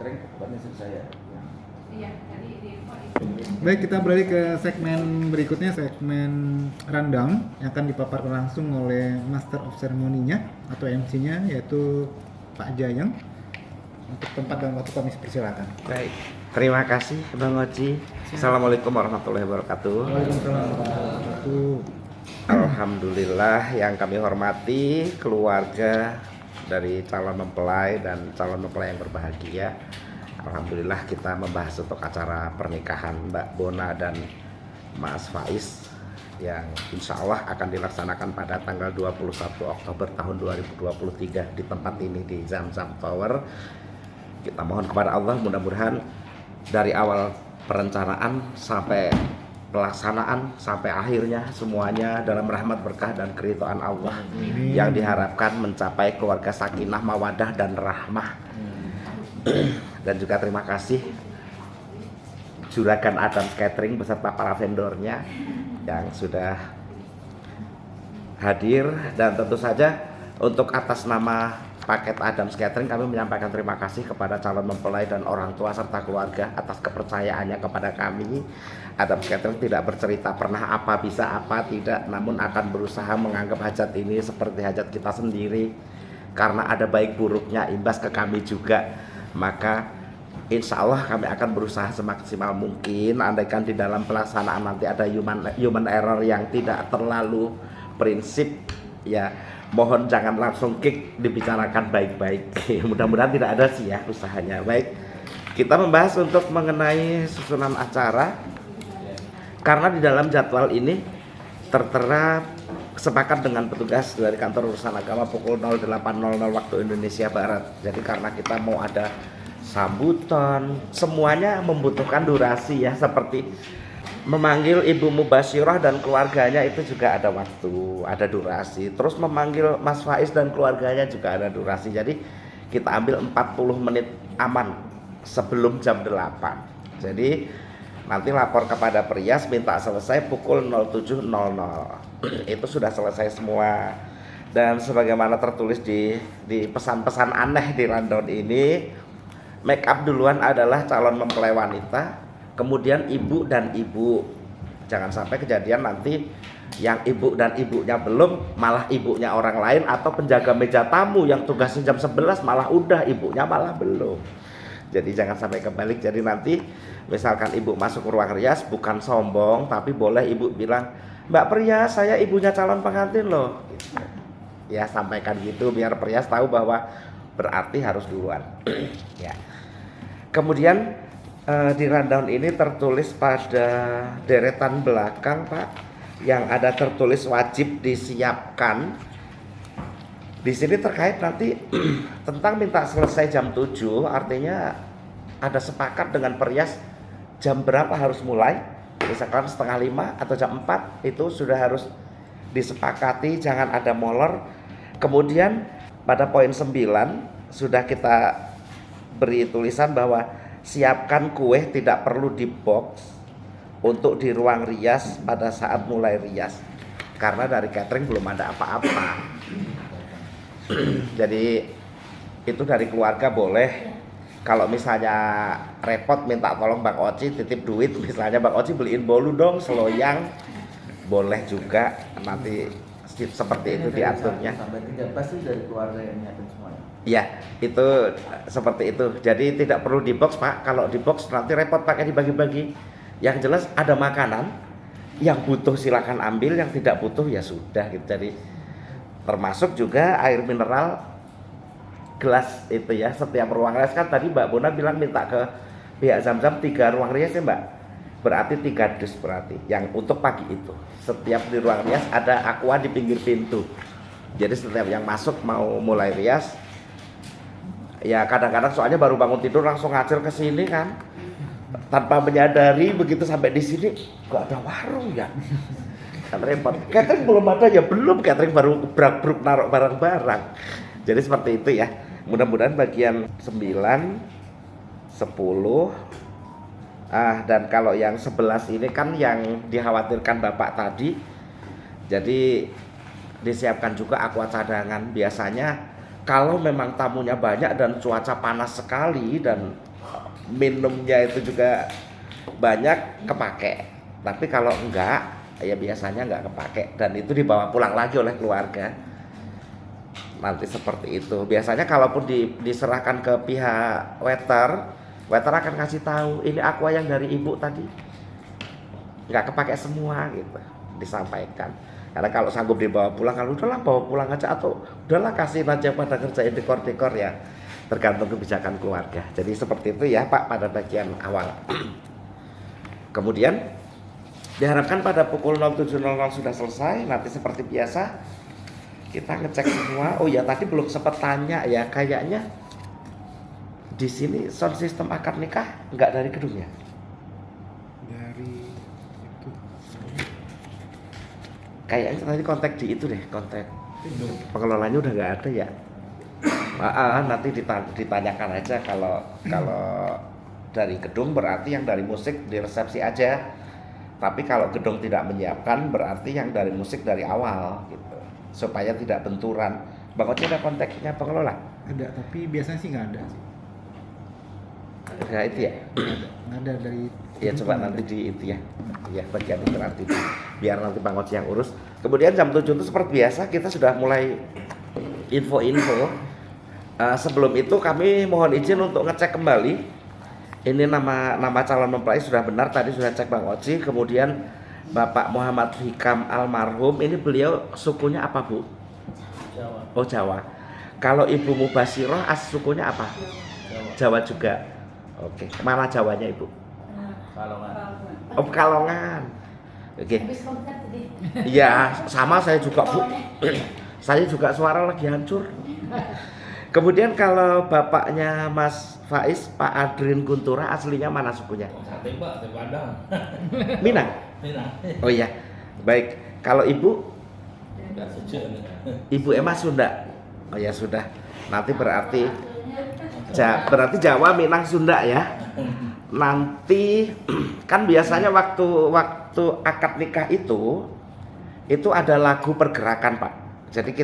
catering bukan istri saya. Iya, tadi di Baik, kita beralih ke segmen berikutnya, segmen rundown yang akan dipaparkan langsung oleh Master of Ceremony-nya atau MC-nya, yaitu Pak Jayang. Untuk tempat dan waktu kami persilakan. Baik, terima kasih Bang Oci. Assalamualaikum warahmatullahi wabarakatuh. Waalaikumsalam warahmatullahi wabarakatuh. Alhamdulillah yang kami hormati keluarga dari calon mempelai dan calon mempelai yang berbahagia. Alhamdulillah kita membahas untuk acara pernikahan Mbak Bona dan Mas Faiz yang insya Allah akan dilaksanakan pada tanggal 21 Oktober tahun 2023 di tempat ini di Zamzam Tower. Kita mohon kepada Allah mudah-mudahan dari awal perencanaan sampai pelaksanaan sampai akhirnya semuanya dalam rahmat berkah dan keridhaan Allah yang diharapkan mencapai keluarga sakinah mawadah dan rahmah. Dan juga terima kasih Juragan Adams Catering beserta para vendornya yang sudah hadir, dan tentu saja untuk atas nama paket Adams Catering kami menyampaikan terima kasih kepada calon mempelai dan orang tua serta keluarga atas kepercayaannya kepada kami. Adams Catering tidak bercerita pernah apa bisa apa tidak, namun akan berusaha menganggap hajat ini seperti hajat kita sendiri karena ada baik buruknya imbas ke kami juga. Maka insya Allah kami akan berusaha semaksimal mungkin. Andaikan di dalam pelaksanaan nanti ada human error yang tidak terlalu prinsip, ya mohon jangan langsung kick, dibicarakan baik-baik. Mudah-mudahan tidak ada sih ya usahanya. Baik, kita membahas untuk mengenai susunan acara. Karena di dalam jadwal ini tertera sepakat dengan petugas dari kantor urusan agama pukul 08.00 waktu Indonesia Barat. Jadi karena kita mau ada sambutan, semuanya membutuhkan durasi ya, seperti memanggil Ibu Mubasyirah dan keluarganya itu juga ada waktu, ada durasi. Terus memanggil Mas Faiz dan keluarganya juga ada durasi. Jadi kita ambil 40 menit aman sebelum jam 8. Jadi nanti lapor kepada Prias minta selesai pukul 07.00. Itu sudah selesai semua. Dan sebagaimana tertulis di pesan-pesan aneh di rundown ini, make up duluan adalah calon mempelai wanita, kemudian ibu dan ibu. Jangan sampai kejadian nanti yang ibu dan ibunya belum, malah ibunya orang lain, atau penjaga meja tamu yang tugasnya jam 11 malah udah, ibunya malah belum. Jadi jangan sampai kebalik. Jadi nanti misalkan ibu masuk ke ruang rias, bukan sombong, tapi boleh ibu bilang, Mbak Prias, saya ibunya calon pengantin loh. Ya sampaikan gitu biar Prias tahu bahwa berarti harus duluan. Ya. Kemudian di rundown ini tertulis pada deretan belakang Pak, yang ada tertulis wajib disiapkan. Di sini terkait nanti tentang minta selesai jam 7, artinya ada sepakat dengan Prias jam berapa harus mulai. Misalkan 4:30 atau jam 4 itu sudah harus disepakati, jangan ada molor. Kemudian pada poin 9 sudah kita beri tulisan bahwa siapkan kue tidak perlu di box untuk di ruang rias pada saat mulai rias, karena dari catering belum ada apa-apa. Jadi itu dari keluarga boleh. Kalau misalnya repot minta tolong Bang Oci titip duit, misalnya Bang Oci beliin bolu dong, seloyang, boleh juga. Nanti seperti itu diaturnya. Sampai 3 pasti dari keluarga yang nyiapin semuanya. Ya, itu seperti itu. Jadi tidak perlu di box Pak. Kalau di box nanti repot pakai dibagi-bagi. Yang jelas ada makanan, yang butuh silakan ambil, yang tidak butuh ya sudah gitu. Jadi termasuk juga air mineral gelas itu ya, setiap ruang rias. Kan tadi Mbak Bona bilang minta ke pihak Zamzam 3 ruang rias ya Mbak, berarti 3 dus. Berarti yang untuk pagi itu setiap di ruang rias ada aqua di pinggir pintu. Jadi setiap yang masuk mau mulai rias, ya kadang-kadang soalnya baru bangun tidur langsung ngacir ke sini kan, tanpa menyadari begitu sampai di sini gak ada warung ya. Kan repot. Catering belum ada ya belum, catering baru bruk naruh barang-barang. Jadi seperti itu ya. Mudah-mudahan bagian 9, 10, dan kalau yang 11 ini kan yang dikhawatirkan Bapak tadi. Jadi disiapkan juga aqua cadangan. Biasanya kalau memang tamunya banyak dan cuaca panas sekali dan minumnya itu juga banyak kepake. Tapi kalau enggak, ya biasanya enggak kepake dan itu dibawa pulang lagi oleh keluarga. Nanti seperti itu. Biasanya kalaupun diserahkan ke pihak waiter akan kasih tahu ini aqua yang dari ibu tadi nggak kepake semua gitu, disampaikan. Karena kalau sanggup dibawa pulang, kalau udahlah bawa pulang aja atau udahlah kasih aja pada kerjain dekor-dekor ya, tergantung kebijakan keluarga. Jadi seperti itu ya Pak pada bagian awal. Kemudian diharapkan pada pukul 07.00 sudah selesai. Nanti seperti biasa kita ngecek semua. Oh ya tadi belum sempat tanya ya, kayaknya di sini sound system akad nikah nggak dari gedung ya? Dari itu. Kayaknya nanti kontak di itu deh, kontak pengelolanya udah nggak ada ya. Nanti ditanyakan aja kalau dari gedung berarti yang dari musik di resepsi aja. Tapi kalau gedung tidak menyiapkan berarti yang dari musik dari awal gitu, supaya tidak benturan. Bang Oce ada kontaknya pengelola? Ada, tapi biasanya sih nggak ada sih. Nah itu ya. Nggak ada dari. Ya coba nanti di itu ya. Ya bagian itu nanti biar nanti Bang Oce yang urus. Kemudian jam 7 itu seperti biasa kita sudah mulai info-info. Sebelum itu kami mohon izin untuk ngecek kembali. Ini nama calon mempelai sudah benar, tadi sudah cek Bang Oci. Kemudian Bapak Muhammad Hikam almarhum, ini beliau sukunya apa Bu? Jawa. Oh Jawa. Kalau Ibu Mubasiroh sukunya apa? Jawa juga. Oke, mana Jawanya Ibu? Kalongan. Oh Pekalongan. Oke. Habis kontak tadi. Iya, sama saya juga Bu. Saya juga suara lagi hancur. Kemudian kalau bapaknya Mas Faiz, Pak Adrin Guntura, aslinya mana sukunya? Sate Pak, sate Padang. Minang. Minang. Oh iya, baik. Kalau ibu? Enggak sejuk nih. Ibu Emma Sunda. Oh ya sudah. Nanti berarti Jawa, Minang, Sunda ya. Nanti kan biasanya waktu akad nikah itu ada lagu pergerakan Pak. Jadi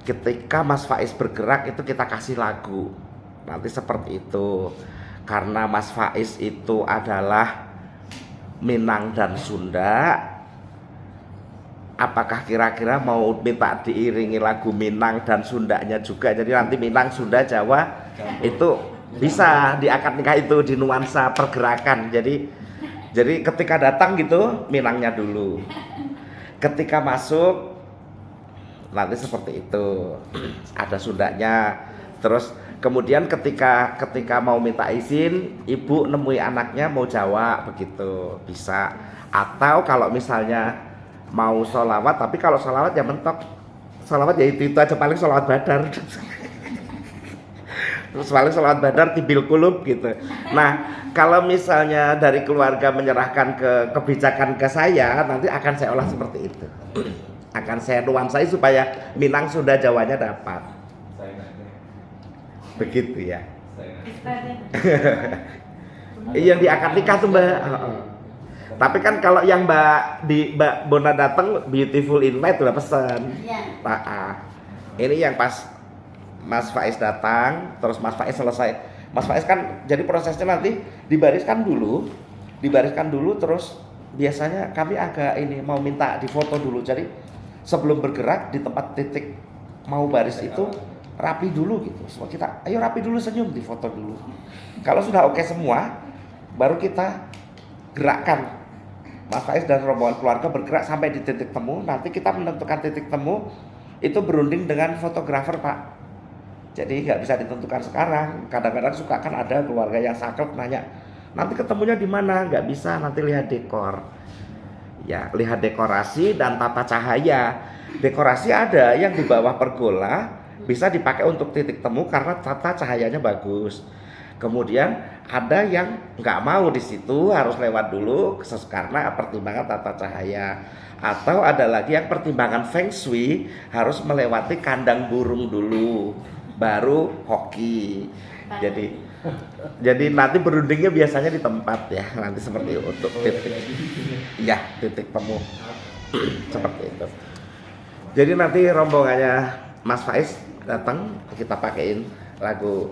ketika Mas Faiz bergerak itu kita kasih lagu. Nanti seperti itu. Karena Mas Faiz itu adalah Minang dan Sunda, apakah kira-kira mau minta diiringi lagu Minang dan Sundanya juga? Jadi nanti Minang, Sunda, Jawa itu bisa di akad nikah itu di nuansa pergerakan. Jadi ketika datang gitu Minangnya dulu. Ketika masuk nanti seperti itu. Ada Sundanya. Terus kemudian ketika mau minta izin, ibu nemui anaknya mau Jawa begitu bisa. Atau kalau misalnya mau sholawat, tapi kalau sholawat ya mentok, sholawat ya itu aja paling sholawat badar. Terus paling sholawat badar tibil kulub gitu. Nah kalau misalnya dari keluarga menyerahkan kebijakan ke saya, nanti akan saya olah seperti itu. Akan saya nuansai supaya Minang, Sunda, Jawanya dapat. Begitu ya. Yang di akad nikah tuh Mbak. Tapi kan kalau yang Mbak Bona datang Beautiful Invite udah pesen. Ini yang pas Mas Faiz datang, terus Mas Faiz selesai. Mas Faiz kan jadi prosesnya nanti dibariskan dulu, terus biasanya kami agak ini mau minta difoto dulu. Jadi sebelum bergerak di tempat titik mau baris itu rapi dulu gitu. So, kita ayo rapi dulu, senyum, difoto dulu. Kalau sudah oke semua, baru kita gerakkan. Mas Faiz dan rombongan keluarga bergerak sampai di titik temu. Nanti kita menentukan titik temu itu berunding dengan fotografer Pak. Jadi nggak bisa ditentukan sekarang. Kadang-kadang suka kan ada keluarga yang saklek nanya, nanti ketemunya di mana? Nggak bisa, nanti lihat dekor. Ya, lihat dekorasi dan tata cahaya. Dekorasi ada yang di bawah pergola bisa dipakai untuk titik temu karena tata cahayanya bagus. Kemudian ada yang nggak mau di situ, harus lewat dulu karena pertimbangan tata cahaya. Atau ada lagi yang pertimbangan feng shui, harus melewati kandang burung dulu, baru hoki. Jadi nanti berundingnya biasanya di tempat ya, nanti seperti untuk titik temu seperti itu. Jadi nanti rombongannya Mas Faiz datang, kita pakein lagu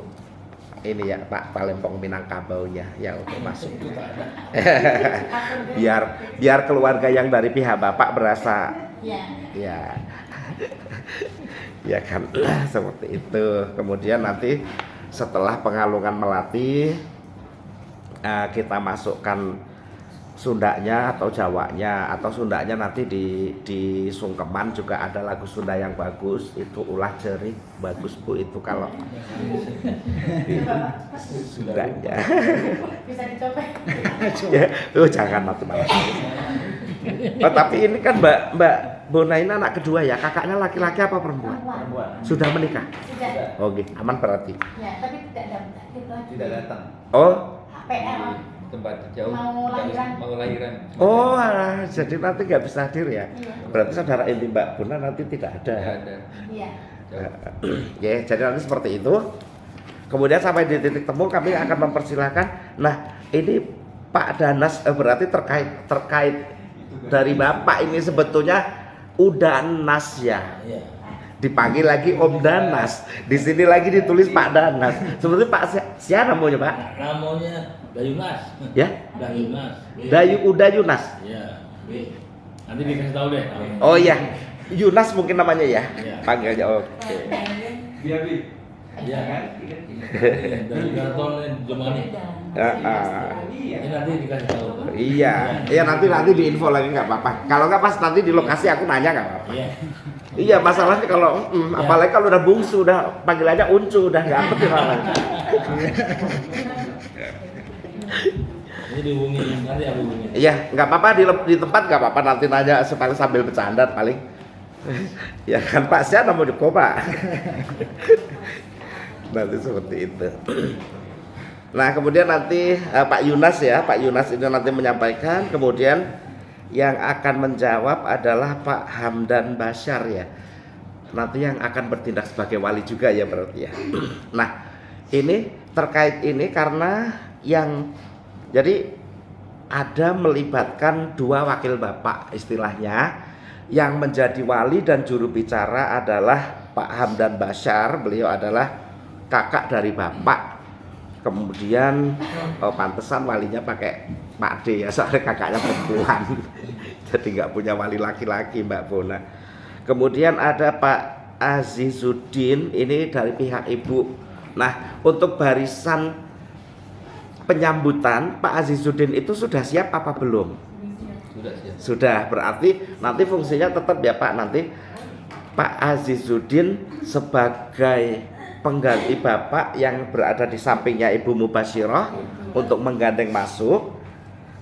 ini ya Pak Palembang Minangkabaunya yang untuk masuk. Itu tak ada. biar keluarga yang dari pihak Bapak berasa Ya. ya ya kan seperti itu. Kemudian nanti setelah pengalungan Melati kita masukkan Sundanya atau Jawanya, atau Sundanya nanti di Sungkeman juga ada lagu Sunda yang bagus, itu ulah jerik bagus Bu itu kalau di Sundanya. Bisa dicoba. Ya, jangan nanti malah. Oh, tapi ini kan Mbak Bona ini anak kedua ya, kakaknya laki-laki apa perempuan? Perempuan. Sudah menikah? Sudah. Oke, aman berarti. Ya, tapi tidak dapat. Tidak datang. Oh, PR. Tempat jauh. Mau lahiran. Mau lahiran. oh, alah, jadi nanti nggak bisa hadir ya? Iya. Berarti saudara inti Mbak Bona nanti tidak Tidak ada. ada. Iya. Jauh. Ya, jadi nanti seperti itu. Kemudian sampai di titik temu kami akan mempersilahkan. Nah, ini Pak Danas berarti terkait dari Bapak ini sebetulnya udah Nas ya. Iya. Dipanggil lagi Om Danas. Di sini lagi ditulis Pak Danas. Sebetulnya Pak siapa namanya Pak? Namanya Dayunas. Ya, Dayunas. Uda Yunas. Iya. Nanti dikasih tahu deh. Oh iya, Yunas mungkin namanya ya. Iya. Panggilnya oke. Iya kan? Dari Gaton Jemani. Ini nanti dikasih tahu. Iya, iya nanti diinfo lagi nggak apa-apa. Kalau nggak pas nanti di lokasi aku nanya nggak apa-apa. Iya. Iya, masalahnya kalau apalagi kalau udah bungsu udah panggil aja Uncu udah nggak ngerti malah. Ini dihubungin, nanti aku hubungin. Iya, nggak apa-apa di tempat nggak apa-apa nanti nanya paling sambil bercanda paling. Ya kan Pak, saya mau Joko Pak. Nanti seperti itu. Nah kemudian nanti Pak Yunas ya, Pak Yunas ini nanti menyampaikan, kemudian yang akan menjawab adalah Pak Hamdan Basyar ya. Nanti yang akan bertindak sebagai wali juga ya berarti ya. Nah ini terkait ini karena yang jadi ada melibatkan dua wakil Bapak istilahnya, yang menjadi wali dan juru bicara adalah Pak Hamdan Basyar, beliau adalah kakak dari Bapak. Kemudian pantesan walinya pakai Pak D ya, soalnya kakaknya perempuan. Jadi nggak punya wali laki-laki Mbak Bona. Kemudian ada Pak Azizuddin, ini dari pihak Ibu. Nah untuk barisan penyambutan Pak Azizuddin itu sudah siap apa belum? Sudah siap. Sudah, berarti nanti fungsinya tetap ya Pak, nanti Pak Azizuddin sebagai pengganti Bapak yang berada di sampingnya Ibu Mubasyiroh untuk menggandeng masuk.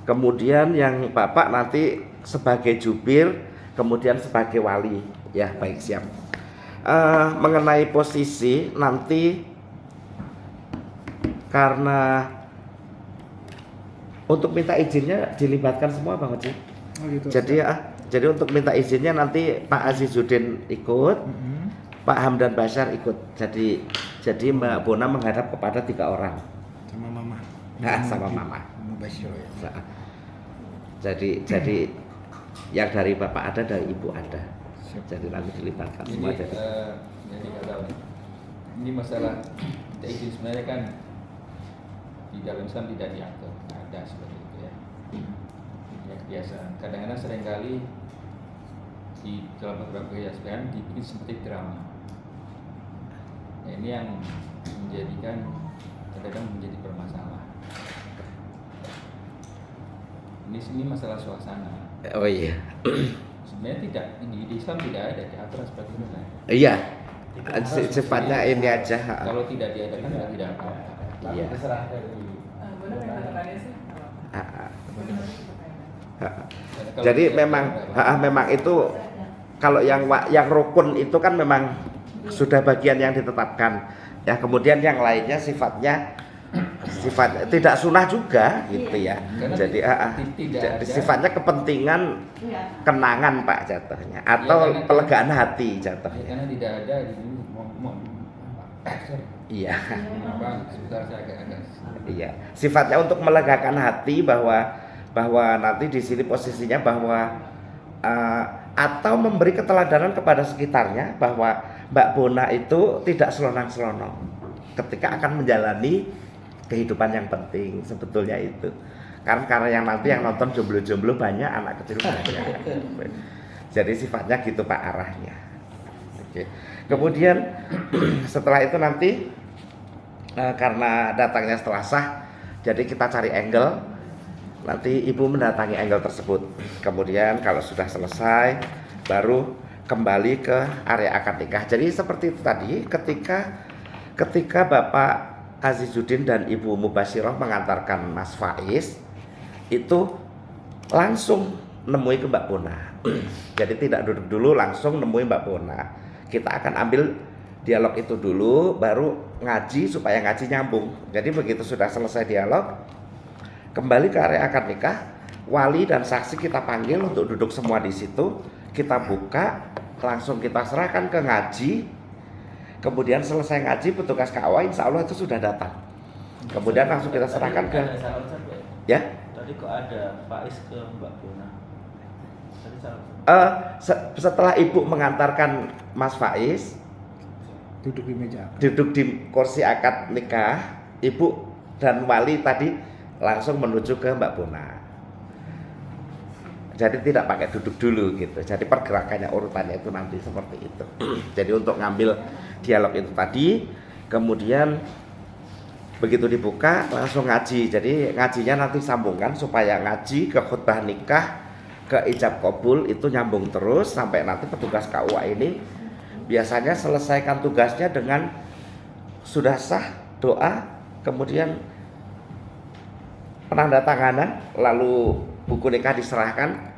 Kemudian yang Bapak nanti sebagai jubir, kemudian sebagai wali. Ya, baik siap. Mengenai posisi nanti karena untuk minta izinnya dilibatkan semua Bang Haji. Oh gitu. Jadi untuk minta izinnya nanti Pak Azizuddin ikut. Pak Hamdan Basyar ikut. Jadi Mbak Bona menghadap kepada 3 orang. Sama Mama. Nah, sama Mama. Mubasyiroh ya. Jadi yang dari Bapak ada, dari Ibu ada. Siap. Jadi nanti dilibatkan Jadi, semua. jadi nggak tahu nih. Ini masalah izin sebenarnya kan di dalam Islam tidak diatur, ada seperti itu ya. Ya kebiasaan. Kadang-kadang seringkali di dalam beberapa kebiasaan dibikin seperti drama. Nah, ini yang menjadikan kadang-kadang menjadi bermasalah. Ini masalah suasana. Oh iya. Sebenarnya tidak, di Islam tidak ada diatur seperti itu. Iya. Sifatnya ini aja. Kalau tidak diadakan ya tidak apa-apa. Iya. Jadi memang itu kalau yang rukun itu kan memang sudah bagian yang ditetapkan. Ya, kemudian yang lainnya sifatnya tidak sunnah juga gitu ya. Jadi sifatnya kepentingan kenangan Pak jatuhnya atau pelegaan hati jatuhnya. Karena tidak ada di sini Iya. Sebentar saya agak. Iya. Sifatnya untuk melegakan hati bahwa nanti di sini posisinya bahwa atau memberi keteladanan kepada sekitarnya bahwa Mbak Bona itu tidak selonang-selonong. ketika akan menjalani kehidupan yang penting sebetulnya itu. Karena yang nanti yang nonton jomblo-jomblo banyak anak kecil banyak. Jadi sifatnya gitu Pak arahnya. Oke. Kemudian setelah itu nanti karena datangnya setelah sah, jadi kita cari angle. Nanti ibu mendatangi angle tersebut. Kemudian kalau sudah selesai, baru kembali ke area akad nikah. Jadi seperti itu tadi, ketika Bapak Azizuddin dan Ibu Mubasyiroh mengantarkan Mas Faiz, itu langsung nemui ke Mbak Bona. Jadi tidak duduk dulu, langsung nemui Mbak Bona. Kita akan ambil dialog itu dulu, baru ngaji supaya ngaji nyambung. Jadi begitu sudah selesai dialog, kembali ke area akad nikah, wali dan saksi kita panggil untuk duduk semua di situ. Kita buka, langsung kita serahkan ke ngaji. Kemudian selesai ngaji, petugas KUA insya Allah itu sudah datang. Kemudian langsung kita serahkan ke ya. Tadi kok ada Faiz ke Mbak Bona? Tadi Setelah ibu mengantarkan Mas Faiz Duduk di meja. duduk di kursi akad nikah, ibu dan wali tadi langsung menuju ke Mbak Bona. Jadi tidak pakai duduk dulu gitu. Jadi pergerakannya urutannya itu nanti seperti itu. Jadi untuk ngambil dialog itu tadi, kemudian begitu dibuka langsung ngaji. Jadi ngajinya nanti sambungkan supaya ngaji ke khutbah nikah, ke ijab kabul itu nyambung terus sampai nanti petugas KUA ini biasanya selesaikan tugasnya dengan sudah sah doa, kemudian penandatanganan, lalu buku nikah diserahkan.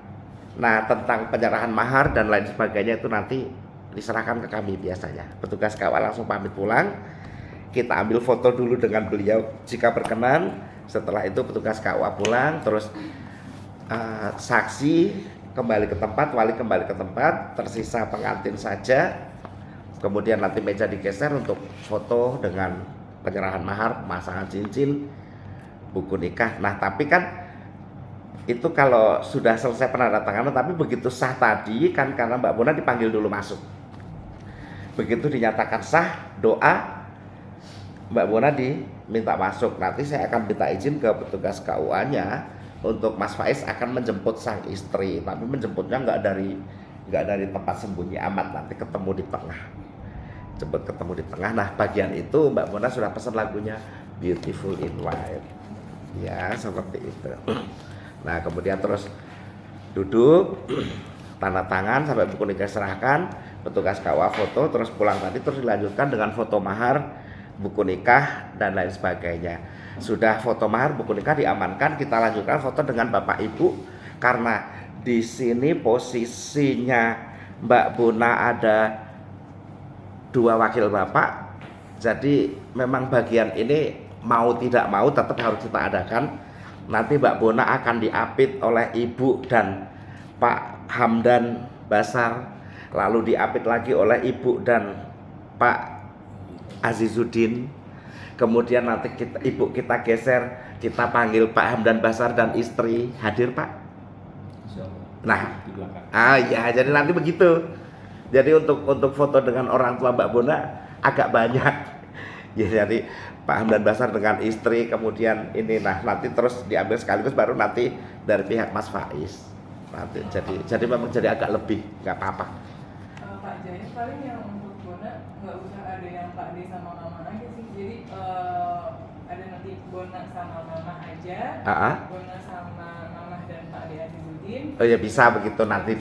Nah, tentang penyerahan mahar dan lain sebagainya itu nanti diserahkan ke kami biasanya. Petugas KUA langsung pamit pulang. Kita ambil foto dulu dengan beliau jika berkenan. Setelah itu petugas KUA pulang, terus saksi kembali ke tempat, wali kembali ke tempat, tersisa pengantin saja. Kemudian nanti meja digeser untuk foto dengan penyerahan mahar, pemasangan cincin, buku nikah. Nah, tapi kan itu kalau sudah selesai penandatanganan, tapi begitu sah tadi kan karena Mbak Bona dipanggil dulu masuk. Begitu dinyatakan sah, doa, Mbak Bona diminta masuk. Nanti saya akan minta izin ke petugas KUA-nya untuk Mas Faiz akan menjemput sang istri, tapi menjemputnya nggak dari tempat sembunyi amat, nanti ketemu di tengah. Jemput ketemu di tengah. Nah, bagian itu Mbak Bona sudah pesan lagunya Beautiful in White. Ya, seperti itu. Nah, kemudian terus duduk, tanda tangan sampai buku nikah serahkan, petugas KUA foto, terus pulang tadi, terus dilanjutkan dengan foto mahar, buku nikah dan lain sebagainya. Sudah foto mahar, buku nikah diamankan, kita lanjutkan foto dengan Bapak Ibu karena di sini posisinya Mbak Bona ada dua wakil Bapak. Jadi memang bagian ini mau tidak mau tetap harus kita adakan. Nanti Mbak Bona akan diapit oleh Ibu dan Pak Hamdan Basar, lalu diapit lagi oleh Ibu dan Pak Azizuddin. Kemudian nanti Ibu kita geser, kita panggil Pak Hamdan Basar dan istri. Hadir Pak? Nah, di belakang. ya jadi nanti begitu. Jadi untuk foto dengan orang tua Mbak Bona agak banyak. Ya, jadi Pak Hamdan Basar dengan istri, kemudian ini, nah nanti terus diambil sekaligus baru nanti dari pihak Mas Faiz. Nanti jadi memang jadi agak lebih, nggak apa-apa. Pak Jaya paling yang untuk Bona nggak usah ada yang Pak D sama Mama aja sih. Jadi ada nanti Bona sama Mama aja, Bona sama Mama dan Pak D Azizuddin. Oh ya bisa begitu nanti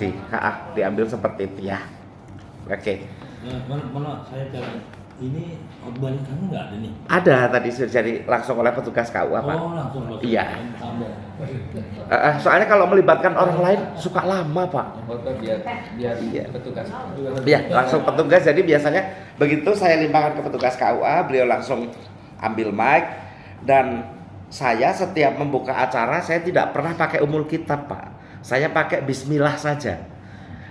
diambil seperti itu ya. Oke. Mana saya tanya. Ini balik kamu nggak ada nih? Ada tadi sudah jadi langsung oleh petugas KUA Pak. Oh langsung. Iya. Soalnya kalau melibatkan orang lain suka lama Pak. Foto biar Iya. petugas. Iya langsung petugas. Jadi biasanya begitu saya limpahkan ke petugas KUA, beliau langsung ambil mic dan saya setiap membuka acara saya tidak pernah pakai umul kitab Pak. Saya pakai Bismillah saja.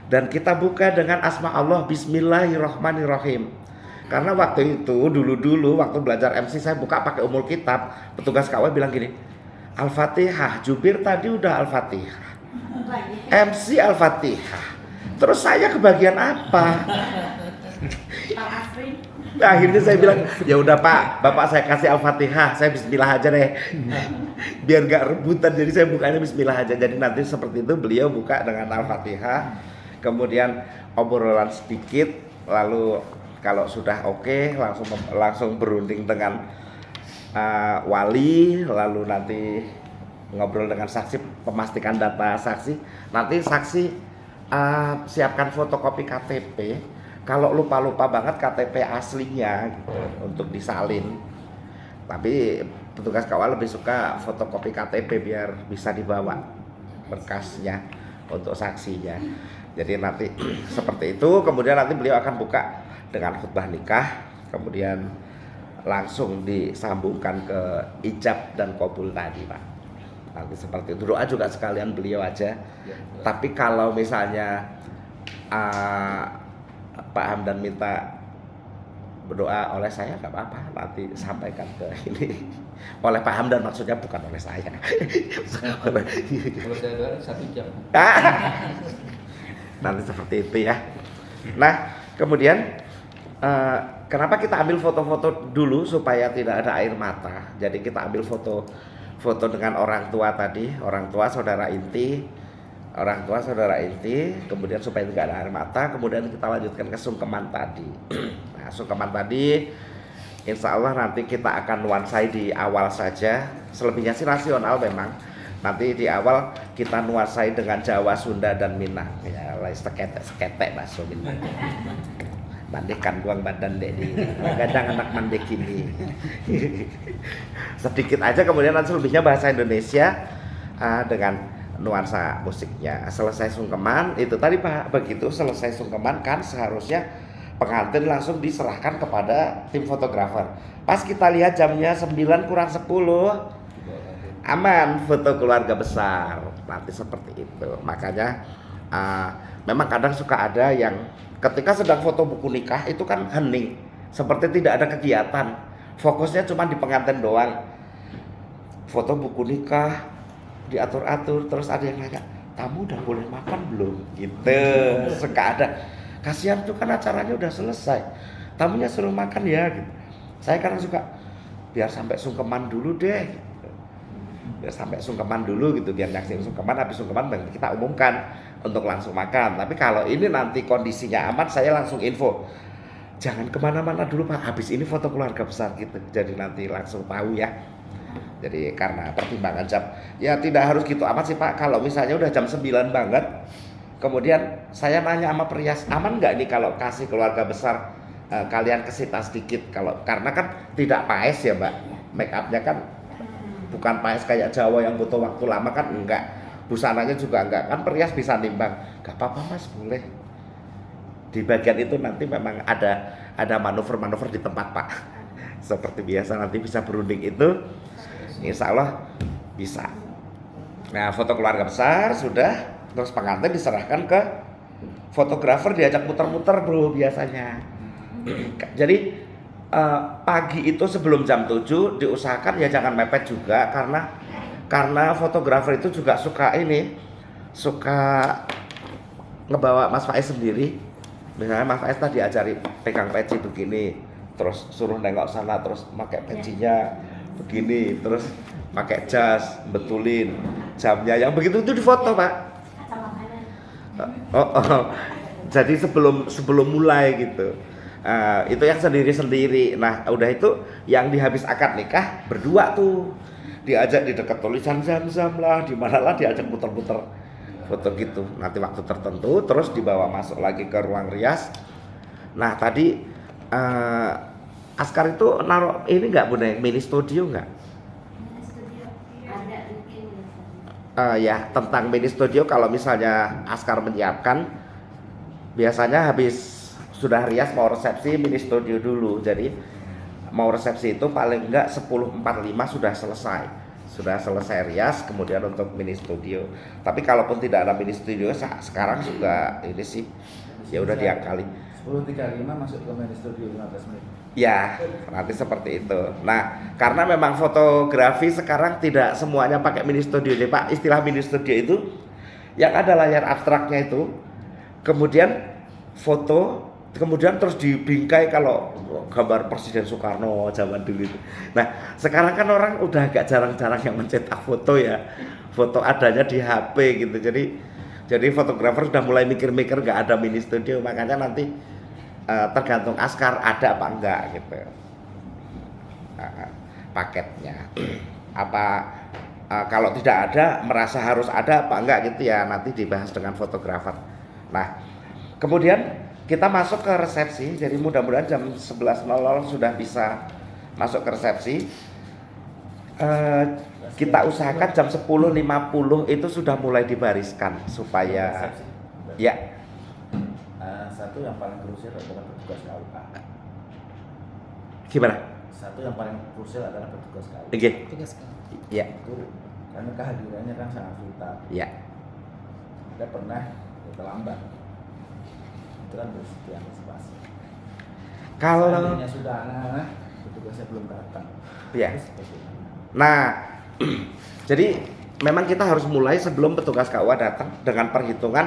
Dan kita buka dengan asma Allah Bismillahirrahmanirrahim. Karena waktu itu dulu waktu belajar MC saya buka pakai umul kitab, petugas KUA bilang gini, Al-Fatihah, jubir tadi udah Al-Fatihah, MC Al-Fatihah, terus saya kebagian apa? Nah, akhirnya saya bilang, ya udah Pak, Bapak saya kasih Al-Fatihah, saya Bismillah aja deh. Biar nggak rebutan, jadi saya bukanya Bismillah aja. Jadi nanti seperti itu beliau buka dengan Al-Fatihah, kemudian obrolan sedikit, lalu kalau sudah oke, langsung berunding dengan wali, lalu nanti ngobrol dengan saksi, memastikan data saksi. Nanti saksi siapkan fotokopi KTP. Kalau lupa-lupa banget KTP aslinya gitu, untuk disalin. Tapi petugas kawal lebih suka fotokopi KTP biar bisa dibawa berkasnya untuk saksinya. Jadi nanti seperti itu. Kemudian nanti beliau akan buka dengan khutbah nikah, kemudian langsung disambungkan ke ijab dan qabul tadi, Pak. Nanti seperti itu. Doa juga sekalian beliau aja. Tapi kalau misalnya Pak Hamdan minta berdoa oleh saya, nggak apa-apa, nanti sampaikan ke ini oleh Pak Hamdan, maksudnya bukan oleh saya. Kalau saya doa 1 jam. Nanti seperti itu ya. Nah, kemudian kenapa kita ambil foto-foto dulu supaya tidak ada air mata. Jadi kita ambil foto dengan orang tua tadi, orang tua saudara inti, kemudian supaya tidak ada air mata, kemudian kita lanjutkan ke sungkeman tadi. Nah, sungkeman tadi insya Allah nanti kita akan nuansai di awal saja, selebihnya sih rasional memang. Nanti di awal kita nuansai dengan Jawa, Sunda, dan Minang. Ya, seketek bahasa Minang. Mandekan buang badan dek di kadang anak mandek ini. Sedikit aja, kemudian nanti selebihnya bahasa Indonesia dengan nuansa musiknya. Selesai sungkeman itu tadi Pak, begitu selesai sungkeman kan seharusnya pengantin langsung diserahkan kepada tim fotografer. Pas kita lihat jamnya 9 kurang 10, aman, foto keluarga besar. Nanti seperti itu. Makanya memang kadang suka ada yang ketika sedang foto buku nikah itu kan hening, seperti tidak ada kegiatan, fokusnya cuma di pengantin doang. Foto buku nikah diatur-atur, terus ada yang nanya, tamu udah boleh makan belum? Gitu. Suka ada. Kasihan tuh kan acaranya udah selesai, tamunya suruh makan ya gitu. Saya kadang suka biar sampai sungkeman dulu deh gitu. Biar sampai sungkeman dulu gitu, biar nyaksiin sungkeman, habis sungkeman baru kita umumkan untuk langsung makan. Tapi kalau ini nanti kondisinya aman, saya langsung info, jangan kemana-mana dulu Pak, habis ini foto keluarga besar gitu. Jadi nanti langsung tahu ya. Jadi karena pertimbangan jam, ya tidak harus gitu amat sih Pak. Kalau misalnya udah jam 9 banget, kemudian saya nanya sama perias, aman nggak nih kalau kasih keluarga besar kalian kesita sedikit, karena kan tidak paes ya Mbak, make upnya kan bukan paes kayak Jawa yang butuh waktu lama kan, enggak, busananya juga enggak, kan perias bisa nimbang, nggak apa-apa Mas, boleh. Di bagian itu nanti memang ada manuver-manuver di tempat Pak. Seperti biasa nanti bisa berunding itu, insya Allah bisa. Nah, foto keluarga besar sudah, terus pengantin diserahkan ke fotografer, diajak muter-muter bro biasanya. Jadi pagi itu sebelum jam 7 diusahakan ya jangan mepet juga, karena fotografer itu juga suka ngebawa Mas Faiz sendiri. Misalnya Mas Faiz tadi diajari pegang peci begini, terus suruh nengok sana, terus pakai pecinya begini, terus pakai jas, betulin jamnya yang begitu itu difoto Pak. Jadi sebelum mulai gitu, itu yang sendiri-sendiri. Nah udah itu yang dihabis akad nikah berdua tuh diajak di dekat tulisan Zam-Zam lah, di mana lah diajak muter-muter foto gitu. Nanti waktu tertentu terus dibawa masuk lagi ke ruang rias. Nah tadi Askar itu naruh ini nggak Bunda, mini studio nggak? Ya tentang mini studio, kalau misalnya Askar menyiapkan, biasanya habis sudah rias mau resepsi mini studio dulu. Jadi mau resepsi itu paling enggak 10.45 sudah selesai rias, kemudian untuk mini studio. Tapi kalaupun tidak ada mini studio sekarang juga ini sih ya udah diakali 10.35 masuk ke mini studio 15 menit. Ya, nanti seperti itu. Nah, karena memang fotografi sekarang tidak semuanya pakai mini studio, jadi Pak, istilah mini studio itu yang ada layar abstraknya itu, kemudian foto kemudian terus dibingkai kalau gambar Presiden Soekarno zaman dulu itu. Nah sekarang kan orang udah agak jarang-jarang yang mencetak foto ya, foto adanya di HP gitu. Jadi fotografer sudah mulai mikir-mikir nggak ada mini studio, makanya nanti tergantung Askar ada apa enggak gitu paketnya. Apa kalau tidak ada merasa harus ada apa enggak gitu ya, nanti dibahas dengan fotografer. Nah kemudian kita masuk ke resepsi, jadi mudah-mudahan jam 11.00 sudah bisa masuk ke resepsi. Kita usahakan jam 10.50 itu sudah mulai dibariskan supaya ya. Satu yang paling krusial adalah petugas KUA. Gimana? Satu yang paling krusial adalah petugas KUA. Oke. Tugas kamu. Ya. Itu karena kehadirannya kan sangat vital. Ya. Ada pernah terlambat. Itu kan harus diantisipasi. Kalau seandainya sudah anak-anak, petugasnya belum datang. ya. Itu seperti itu. Nah, jadi memang kita harus mulai sebelum petugas KUA datang dengan perhitungan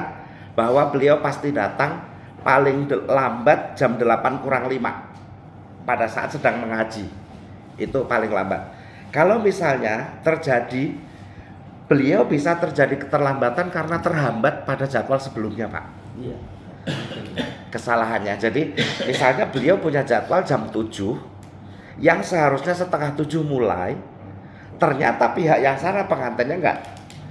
bahwa beliau pasti datang paling lambat jam 8 kurang 5 pada saat sedang mengaji. Itu paling lambat. Kalau misalnya terjadi, beliau bisa terjadi keterlambatan karena terhambat pada jadwal sebelumnya, Pak. Iya. Kesalahannya. Jadi misalnya beliau punya jadwal jam 7 yang seharusnya setengah 7 mulai, ternyata pihak yang sana pengantinnya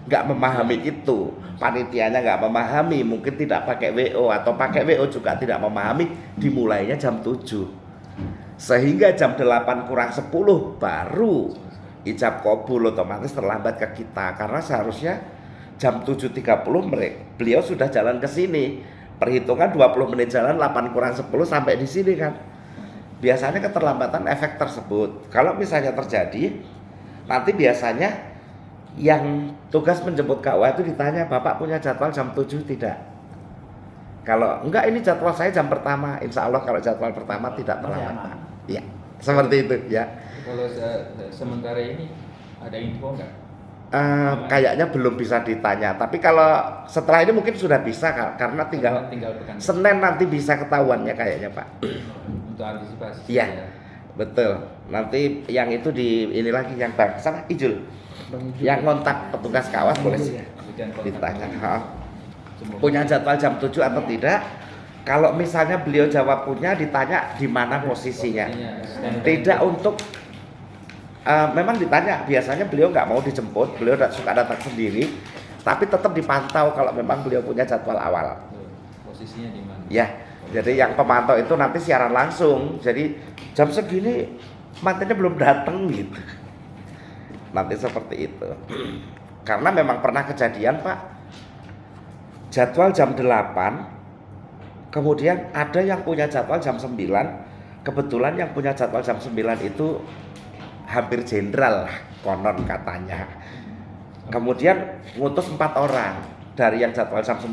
nggak memahami itu, panitianya nggak memahami, mungkin tidak pakai WO atau pakai WO juga tidak memahami, dimulainya jam 7 sehingga jam 8 kurang 10 baru ijab kabul, otomatis terlambat ke kita karena seharusnya jam 7.30 beliau sudah jalan ke sini. Perhitungan 20 menit jalan 8 kurang 10 sampai di sini kan. Biasanya keterlambatan efek tersebut. Kalau misalnya terjadi, nanti biasanya yang tugas menjemput KUA itu ditanya, "Bapak punya jadwal jam 7 tidak?" Kalau enggak, ini jadwal saya jam pertama. Insya Allah kalau jadwal pertama tidak terlambat. Ya, seperti itu ya. Kalau sementara ini ada info nggak? Kayaknya belum bisa ditanya, tapi kalau setelah ini mungkin sudah bisa karena tinggal pekan Senin nanti bisa ketahuannya kayaknya, Pak. untuk antisipasi. Iya, betul. Nanti yang itu di ini lagi yang bang sana Ijul, yang kontak petugas kawas boleh ditanya. Punya jadwal jam 7 atau tidak? Kalau misalnya beliau jawab punya, ditanya di mana posisinya. Tidak untuk memang ditanya, biasanya beliau nggak mau dijemput, beliau suka datang sendiri, tapi tetap dipantau kalau memang beliau punya jadwal awal. Posisinya di mana? Ya, jadi yang pemantau itu nanti siaran langsung. Jadi jam segini mantannya belum datang gitu. Nanti seperti itu. Karena memang pernah kejadian, Pak. Jadwal jam 8, kemudian ada yang punya jadwal jam 9. Kebetulan yang punya jadwal jam 9 itu hampir jenderal konon katanya. Kemudian ngutus 4 orang dari yang jadwal jam 9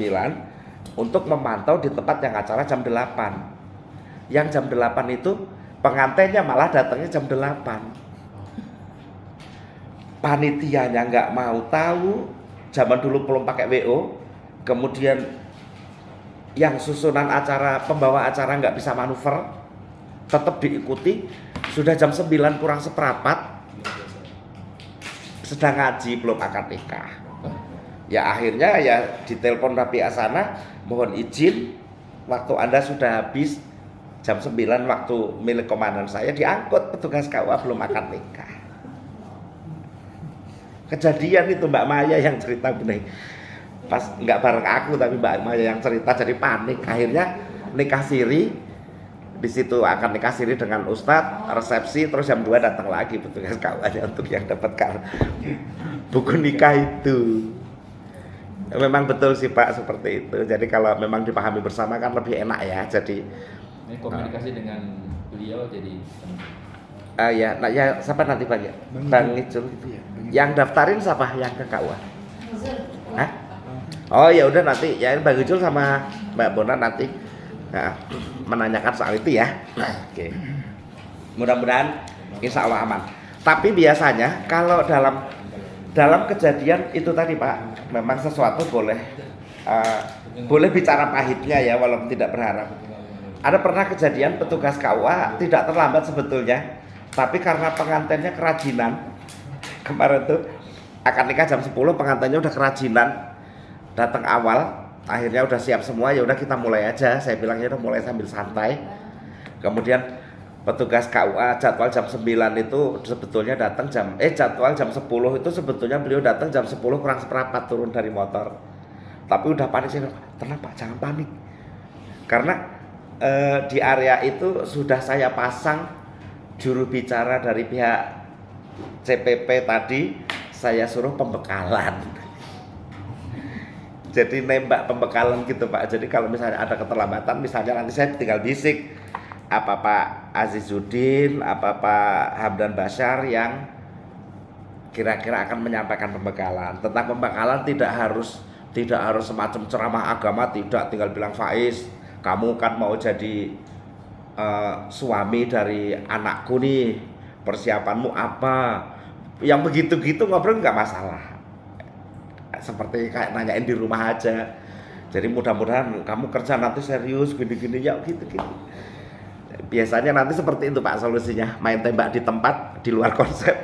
untuk memantau di tempat yang acara jam 8. Yang jam 8 itu pengantinnya malah datangnya jam 8. Panitianya nggak mau tahu, zaman dulu belum pakai WO. Kemudian yang susunan acara, pembawa acara nggak bisa manuver, tetap diikuti. Sudah jam 9 kurang seperempat, sedang ngaji belum akad nikah. Ya akhirnya ya ditelepon Rabi Asana, mohon izin, waktu Anda sudah habis jam 9 waktu milik komandan saya, diangkut petugas KUA belum akad nikah. Kejadian itu Mbak Maya yang cerita benih. Pas nggak bareng aku tapi Mbak Maya yang cerita, jadi panik. Akhirnya nikah siri. Di situ akan nikah siri dengan Ustadz, resepsi, terus jam 2 datang lagi petugas KUA untuk yang dapatkan buku nikah itu. Memang betul sih Pak seperti itu. Jadi kalau memang dipahami bersama kan lebih enak ya. Jadi ini komunikasi dengan beliau jadi ya, nah ya siapa nanti Bang ya? Bang Icul itu ya. Yang daftarin siapa yang ke KUA? Hah? Oh ya udah nanti ya Bang Icul sama Mbak Bona nanti menanyakan soal itu ya. Oke. Mudah-mudahan insya Allah aman. Tapi biasanya kalau dalam kejadian itu tadi Pak, memang sesuatu boleh bicara pahitnya ya, walaupun tidak berharap. ada pernah kejadian petugas KUA tidak terlambat sebetulnya, tapi karena pengantinnya kerajinan. Kemarin tuh akad nikah jam 10, pengantinnya udah kerajinan, datang awal, akhirnya udah siap semua, ya udah kita mulai aja. Saya bilang ya udah mulai sambil santai. Kemudian petugas KUA jadwal jam 9 itu sebetulnya datang jadwal jam 10 itu sebetulnya beliau datang jam 10 kurang seperempat turun dari motor. Tapi udah panik, saya bilang, tenang Pak, jangan panik. Karena di area itu sudah saya pasang juru bicara dari pihak CPP tadi, saya suruh pembekalan. Jadi nembak pembekalan gitu Pak. Jadi kalau misalnya ada keterlambatan, misalnya nanti saya tinggal bisik apa Pak Azizuddin, apa Pak Hamdan Bashar yang kira-kira akan menyampaikan pembekalan. Tentang pembekalan tidak harus semacam ceramah agama, tidak, tinggal bilang Faiz, kamu kan mau jadi suami dari anakku nih, persiapanmu apa, yang begitu-gitu ngobrol nggak masalah, seperti kayak nanyain di rumah aja. Jadi mudah-mudahan kamu kerja nanti serius gini-gini ya, gitu-gitu. Biasanya nanti seperti itu Pak solusinya, main tembak di tempat di luar konsep.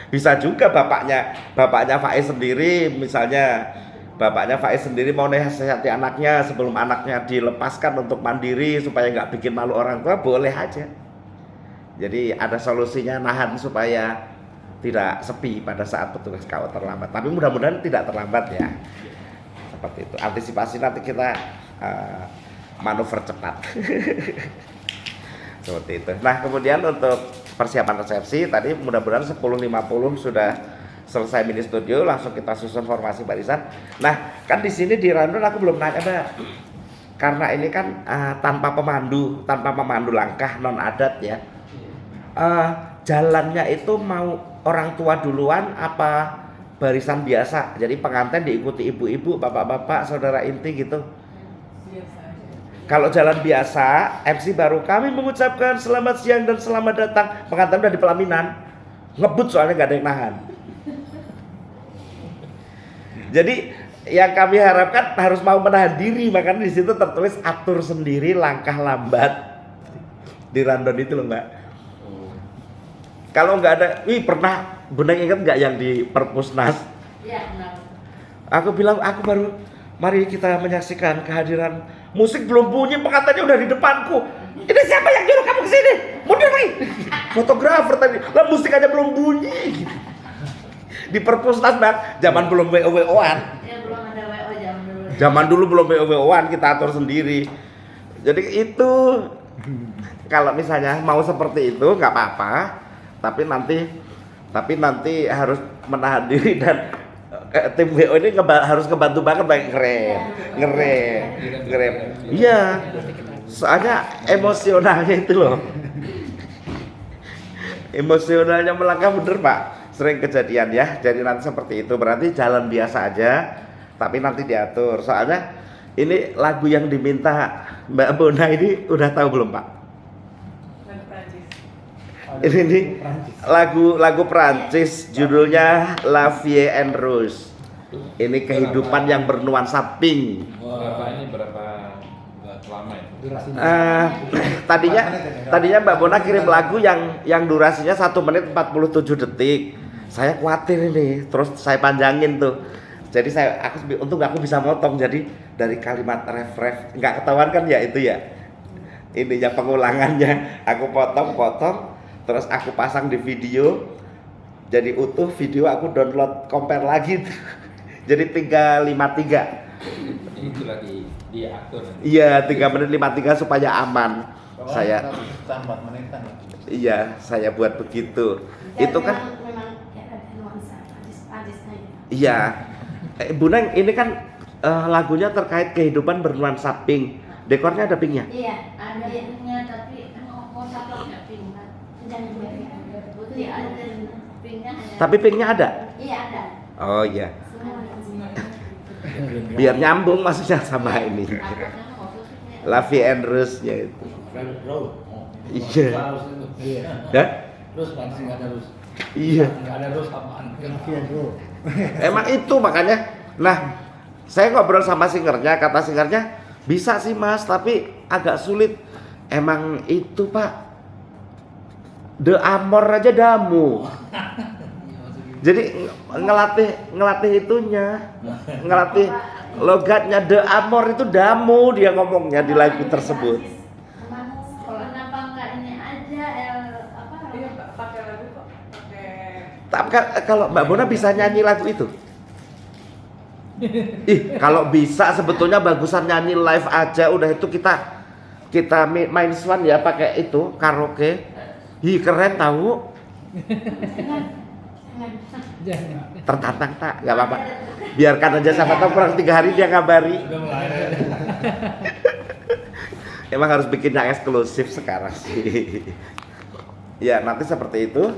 Bisa juga bapaknya Faiz sendiri, misalnya bapaknya Faiz sendiri mau nasihati anaknya sebelum anaknya dilepaskan untuk mandiri supaya nggak bikin malu orang tua, boleh aja. Jadi ada solusinya, nahan supaya tidak sepi pada saat petugas KUA terlambat. Tapi mudah-mudahan tidak terlambat ya. Seperti itu. Antisipasi nanti kita manuver cepat. Seperti itu. Nah, kemudian untuk persiapan resepsi tadi mudah-mudahan 10.50 sudah selesai mini studio, langsung kita susun formasi barisan. Nah, kan di sini di rundown aku belum nanya Mbak. Karena ini kan tanpa pemandu langkah non adat ya. Jalannya itu mau orang tua duluan apa barisan biasa? Jadi pengantin diikuti ibu-ibu, bapak-bapak, saudara inti gitu. Kalau jalan biasa, MC baru kami mengucapkan selamat siang dan selamat datang. Pengantin udah di pelaminan, ngebut soalnya nggak ada yang nahan. Jadi yang kami harapkan harus mau menahan diri, makanya di situ tertulis atur sendiri langkah lambat di rundown itu loh Mbak. Kalau nggak ada, pernah Bunda ingat nggak yang di Perpusnas? Iya, benar. Aku bilang mari kita menyaksikan kehadiran, musik belum bunyi, pengantinnya udah di depanku. Ini siapa yang nyuruh kamu kesini? Mundur lagi. Fotografer tadi, lah musik aja belum bunyi. Di Perpusnas Mbak, zaman belum WO-WO-an. Ya belum ada WO zaman dulu. Zaman dulu belum WO-WO-an, kita atur sendiri. Jadi itu kalau misalnya mau seperti itu nggak apa-apa, tapi nanti harus menahan diri dan tim WO ini harus ngebantu banget, ngerem. Iya, soalnya emosionalnya itu loh, emosionalnya melangkah bener Pak, sering kejadian ya. Jadi nanti seperti itu, berarti jalan biasa aja, tapi nanti diatur. Soalnya ini lagu yang diminta Mbak Bona ini udah tahu belum Pak? Ini lagu Prancis, judulnya La Vie en Rose. Ini kehidupan yang bernuansa pink. Berapa lama ya? Tadinya Mbak Bona kirim lagu yang durasinya 1 menit 47 detik. Saya khawatir ini, terus saya panjangin tuh. Jadi untung aku bisa motong, jadi dari kalimat ref nggak ketahuan kan ya itu ya. Ininya pengulangannya aku potong. Terus aku pasang di video, jadi utuh video, aku download compare lagi, jadi 3:53. Itu lagi diatur. Iya, 3 menit 53 supaya aman. Saya tambah menitan. Iya, saya buat begitu. Dan Itu kan. memang ada nuansa Prancisnya. Iya, Bu Neng, ini kan lagunya terkait kehidupan bernuansa pink. Dekornya ada pinknya? Iya, ada pinknya, tapi kotak-kotaknya pink kan. Iya, ada pinknya. Tapi pinknya ada? Iya, ada. Oh iya. Semua ada. Biar nyambung maksudnya sama ini. La Vie en Rose-nya itu. Iya. Ya? Terus pasti nggak ada terus. Iya. Nggak ada terus apaan? Emang itu makanya. Nah, saya ngobrol sama singernya, kata singernya bisa sih Mas, tapi agak sulit. Emang itu Pak, The Amor aja damu. Jadi ngelatih itunya, ngelatih logatnya. The Amor itu damu, dia ngomongnya di lagu tersebut. Kenapa enggak ini aja Iya, pakai lagu kok. Pakai Tapi kalau Mbak Bona bisa nyanyi lagu itu? Kalau bisa sebetulnya bagusan nyanyi live aja. Udah itu kita main swan ya pakai itu karaoke. Keren tahu. Tertantang tak? Gak apa-apa. Biarkan aja, siapa tahu kurang 3 hari dia ngabari. Emang harus bikin yang eksklusif sekarang sih. Ya nanti seperti itu.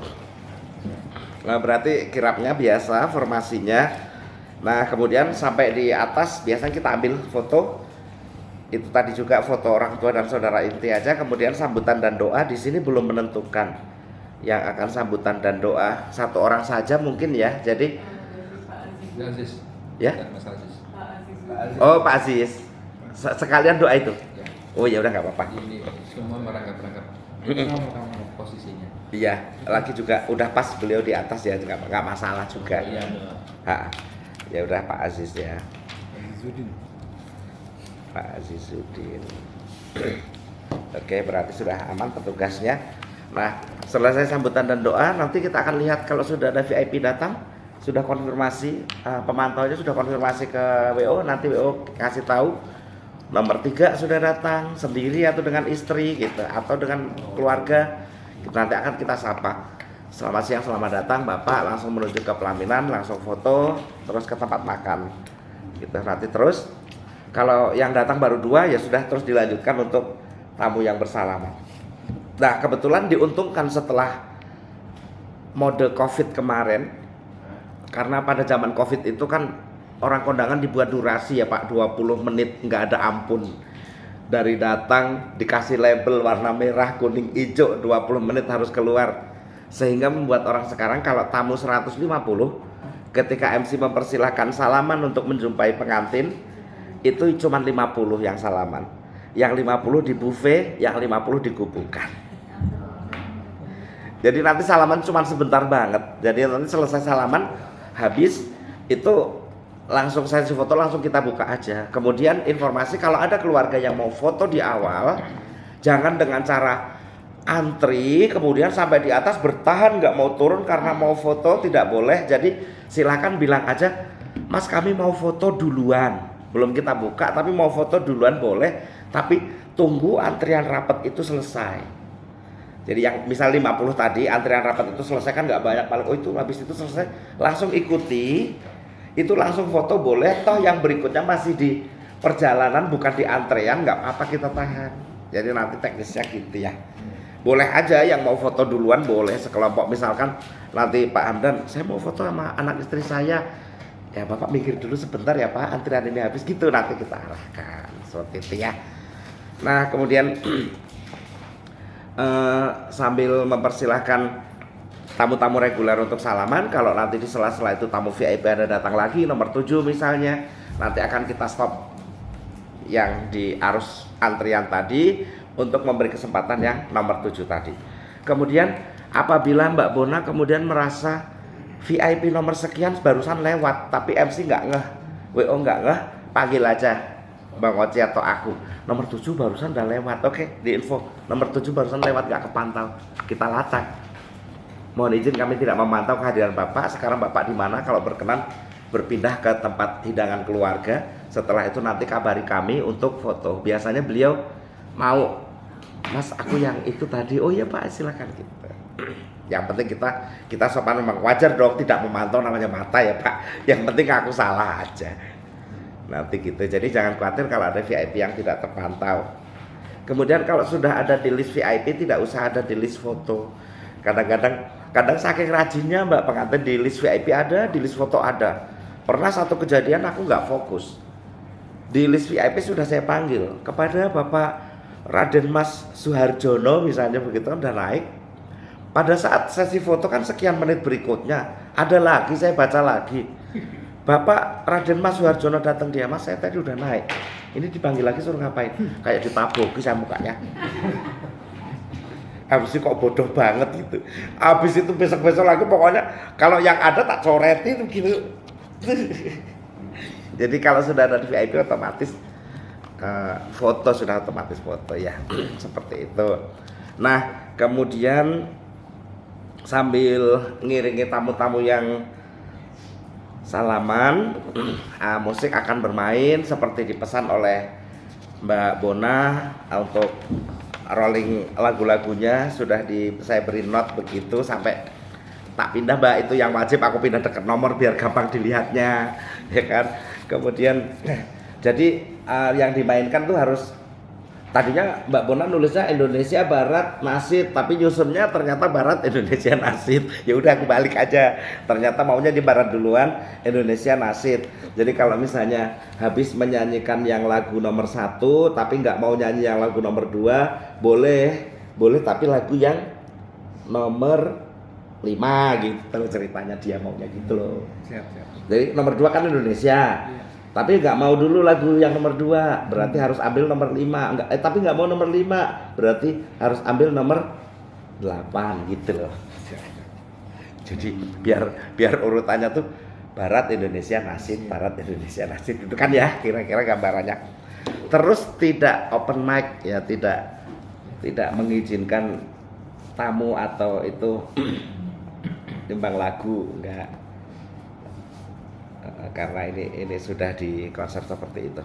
Nah berarti kirapnya biasa formasinya. Nah kemudian sampai di atas biasanya kita ambil foto. Itu tadi juga foto orang tua dan saudara inti aja. Kemudian sambutan dan doa di sini belum menentukan yang akan sambutan dan doa. Satu orang saja mungkin ya. Jadi Pak Aziz. ya. Mas Aziz. Oh Pak Aziz. Sekalian doa itu. Ya. Oh ya udah nggak apa-apa. Ini semua merangkap-rangkap posisinya. Iya, lagi juga udah pas beliau di atas ya, nggak masalah juga. Iya. Ya udah Pak Aziz ya. Pak Azizuddin. Oke, berarti sudah aman petugasnya. Nah, selesai sambutan dan doa, nanti kita akan lihat kalau sudah ada VIP datang, sudah konfirmasi, pemantaunya sudah konfirmasi ke WO, nanti WO kasih tahu nomor 3 sudah datang sendiri atau dengan istri gitu, atau dengan keluarga. Nanti akan kita sapa. Selamat siang, selamat datang Bapak, langsung menuju ke pelaminan, langsung foto, terus ke tempat makan. Gitu. Nanti terus kalau yang datang baru 2 ya sudah terus dilanjutkan untuk tamu yang bersalaman. Nah kebetulan diuntungkan setelah mode COVID kemarin, karena pada zaman COVID itu kan orang kondangan dibuat durasi ya Pak, 20 menit nggak ada ampun. Dari datang dikasih label warna merah, kuning, hijau, 20 menit harus keluar. Sehingga membuat orang sekarang kalau tamu 150, ketika MC mempersilahkan salaman untuk menjumpai pengantin, itu cuma 50 yang salaman. Yang 50 di buffet, yang 50 dikubukan. Jadi nanti salaman cuma sebentar banget. Jadi nanti selesai salaman, habis itu langsung sesi foto, langsung kita buka aja. Kemudian informasi kalau ada keluarga yang mau foto di awal, jangan dengan cara antri kemudian sampai di atas bertahan nggak mau turun karena mau foto, tidak boleh. Jadi silakan bilang aja, Mas kami mau foto duluan, belum kita buka tapi mau foto duluan boleh, tapi tunggu antrian rapat itu selesai. Jadi yang misal 50 tadi antrian rapat itu selesai kan nggak banyak, paling itu habis itu selesai langsung ikuti, itu langsung foto boleh, toh yang berikutnya masih di perjalanan bukan di antrean, nggak apa-apa kita tahan. Jadi nanti teknisnya gitu ya. Boleh aja yang mau foto duluan boleh sekelompok, misalkan nanti Pak Hamdan saya mau foto sama anak istri saya, ya Bapak mikir dulu sebentar ya Pak, antrian ini habis gitu, nanti kita arahkan seperti itu ya. Nah kemudian sambil mempersilahkan tamu-tamu reguler untuk salaman, kalau nanti di sela-sela itu tamu VIP ada datang lagi nomor 7 misalnya, nanti akan kita stop yang di arus antrian tadi untuk memberi kesempatan yang nomor 7 tadi. Kemudian apabila Mbak Bona kemudian merasa VIP nomor sekian barusan lewat tapi MC nggak ngeh, WO nggak ngeh, panggil aja Bang Oci atau aku, nomor 7 barusan udah lewat, oke diinfo nomor 7 barusan lewat nggak kepantau, kita lacak. Mohon izin kami tidak memantau kehadiran Bapak, sekarang Bapak di mana, kalau berkenan berpindah ke tempat hidangan keluarga. Setelah itu nanti kabari kami untuk foto. Biasanya beliau mau, Mas aku yang itu tadi, oh iya Pak silakan gitu. Yang penting kita sopan, memang wajar dong tidak memantau, namanya mata ya Pak. Yang penting aku salah aja. Nanti gitu. Jadi jangan khawatir kalau ada VIP yang tidak terpantau. Kemudian kalau sudah ada di list VIP tidak usah ada di list foto. Kadang saking rajinnya Mbak pengantin di list VIP ada, di list foto ada. Pernah satu kejadian aku nggak fokus. Di list VIP sudah saya panggil kepada Bapak Raden Mas Suharjono misalnya begitu, udah naik. Pada saat sesi foto kan sekian menit berikutnya ada lagi, saya baca lagi Bapak Raden Mas Suharjono datang dia, Mas saya tadi udah naik. Ini dipanggil lagi suruh ngapain? Kayak ditaboki saya mukanya. Habis itu kok bodoh banget gitu. Habis itu besok-besok lagi pokoknya kalau yang ada tak coretin gitu. Jadi kalau sudah ada di VIP otomatis foto sudah otomatis foto ya. Seperti itu. Nah, kemudian sambil ngiringi tamu-tamu yang salaman, musik akan bermain seperti dipesan oleh Mbak Bona untuk rolling lagu-lagunya sudah saya beri note begitu sampai tak pindah Mbak, itu yang wajib aku pindah dekat nomor biar gampang dilihatnya ya kan. Kemudian jadi yang dimainkan tuh harus, tadinya Mbak Bona nulisnya Indonesia Barat Nasid, tapi nyusunnya ternyata Barat Indonesia Nasid. Ya udah aku balik aja. Ternyata maunya di Barat duluan, Indonesia Nasid. Jadi kalau misalnya habis menyanyikan yang lagu nomor 1 tapi nggak mau nyanyi yang lagu nomor 2, boleh tapi lagu yang nomor 5 gitu ceritanya, dia maunya gitu loh. Siap. Jadi nomor 2 kan Indonesia. Tapi nggak mau dulu lagu yang nomor 2, berarti harus ambil nomor 5. Tapi nggak mau nomor 5, berarti harus ambil nomor 8 gitu loh. Jadi biar urutannya tuh Barat Indonesia Nasid, Barat Indonesia Nasid itu kan ya kira-kira gambarannya. Terus tidak open mic ya, tidak mengizinkan tamu atau itu timbang lagu, enggak. Karena ini sudah di konser seperti itu.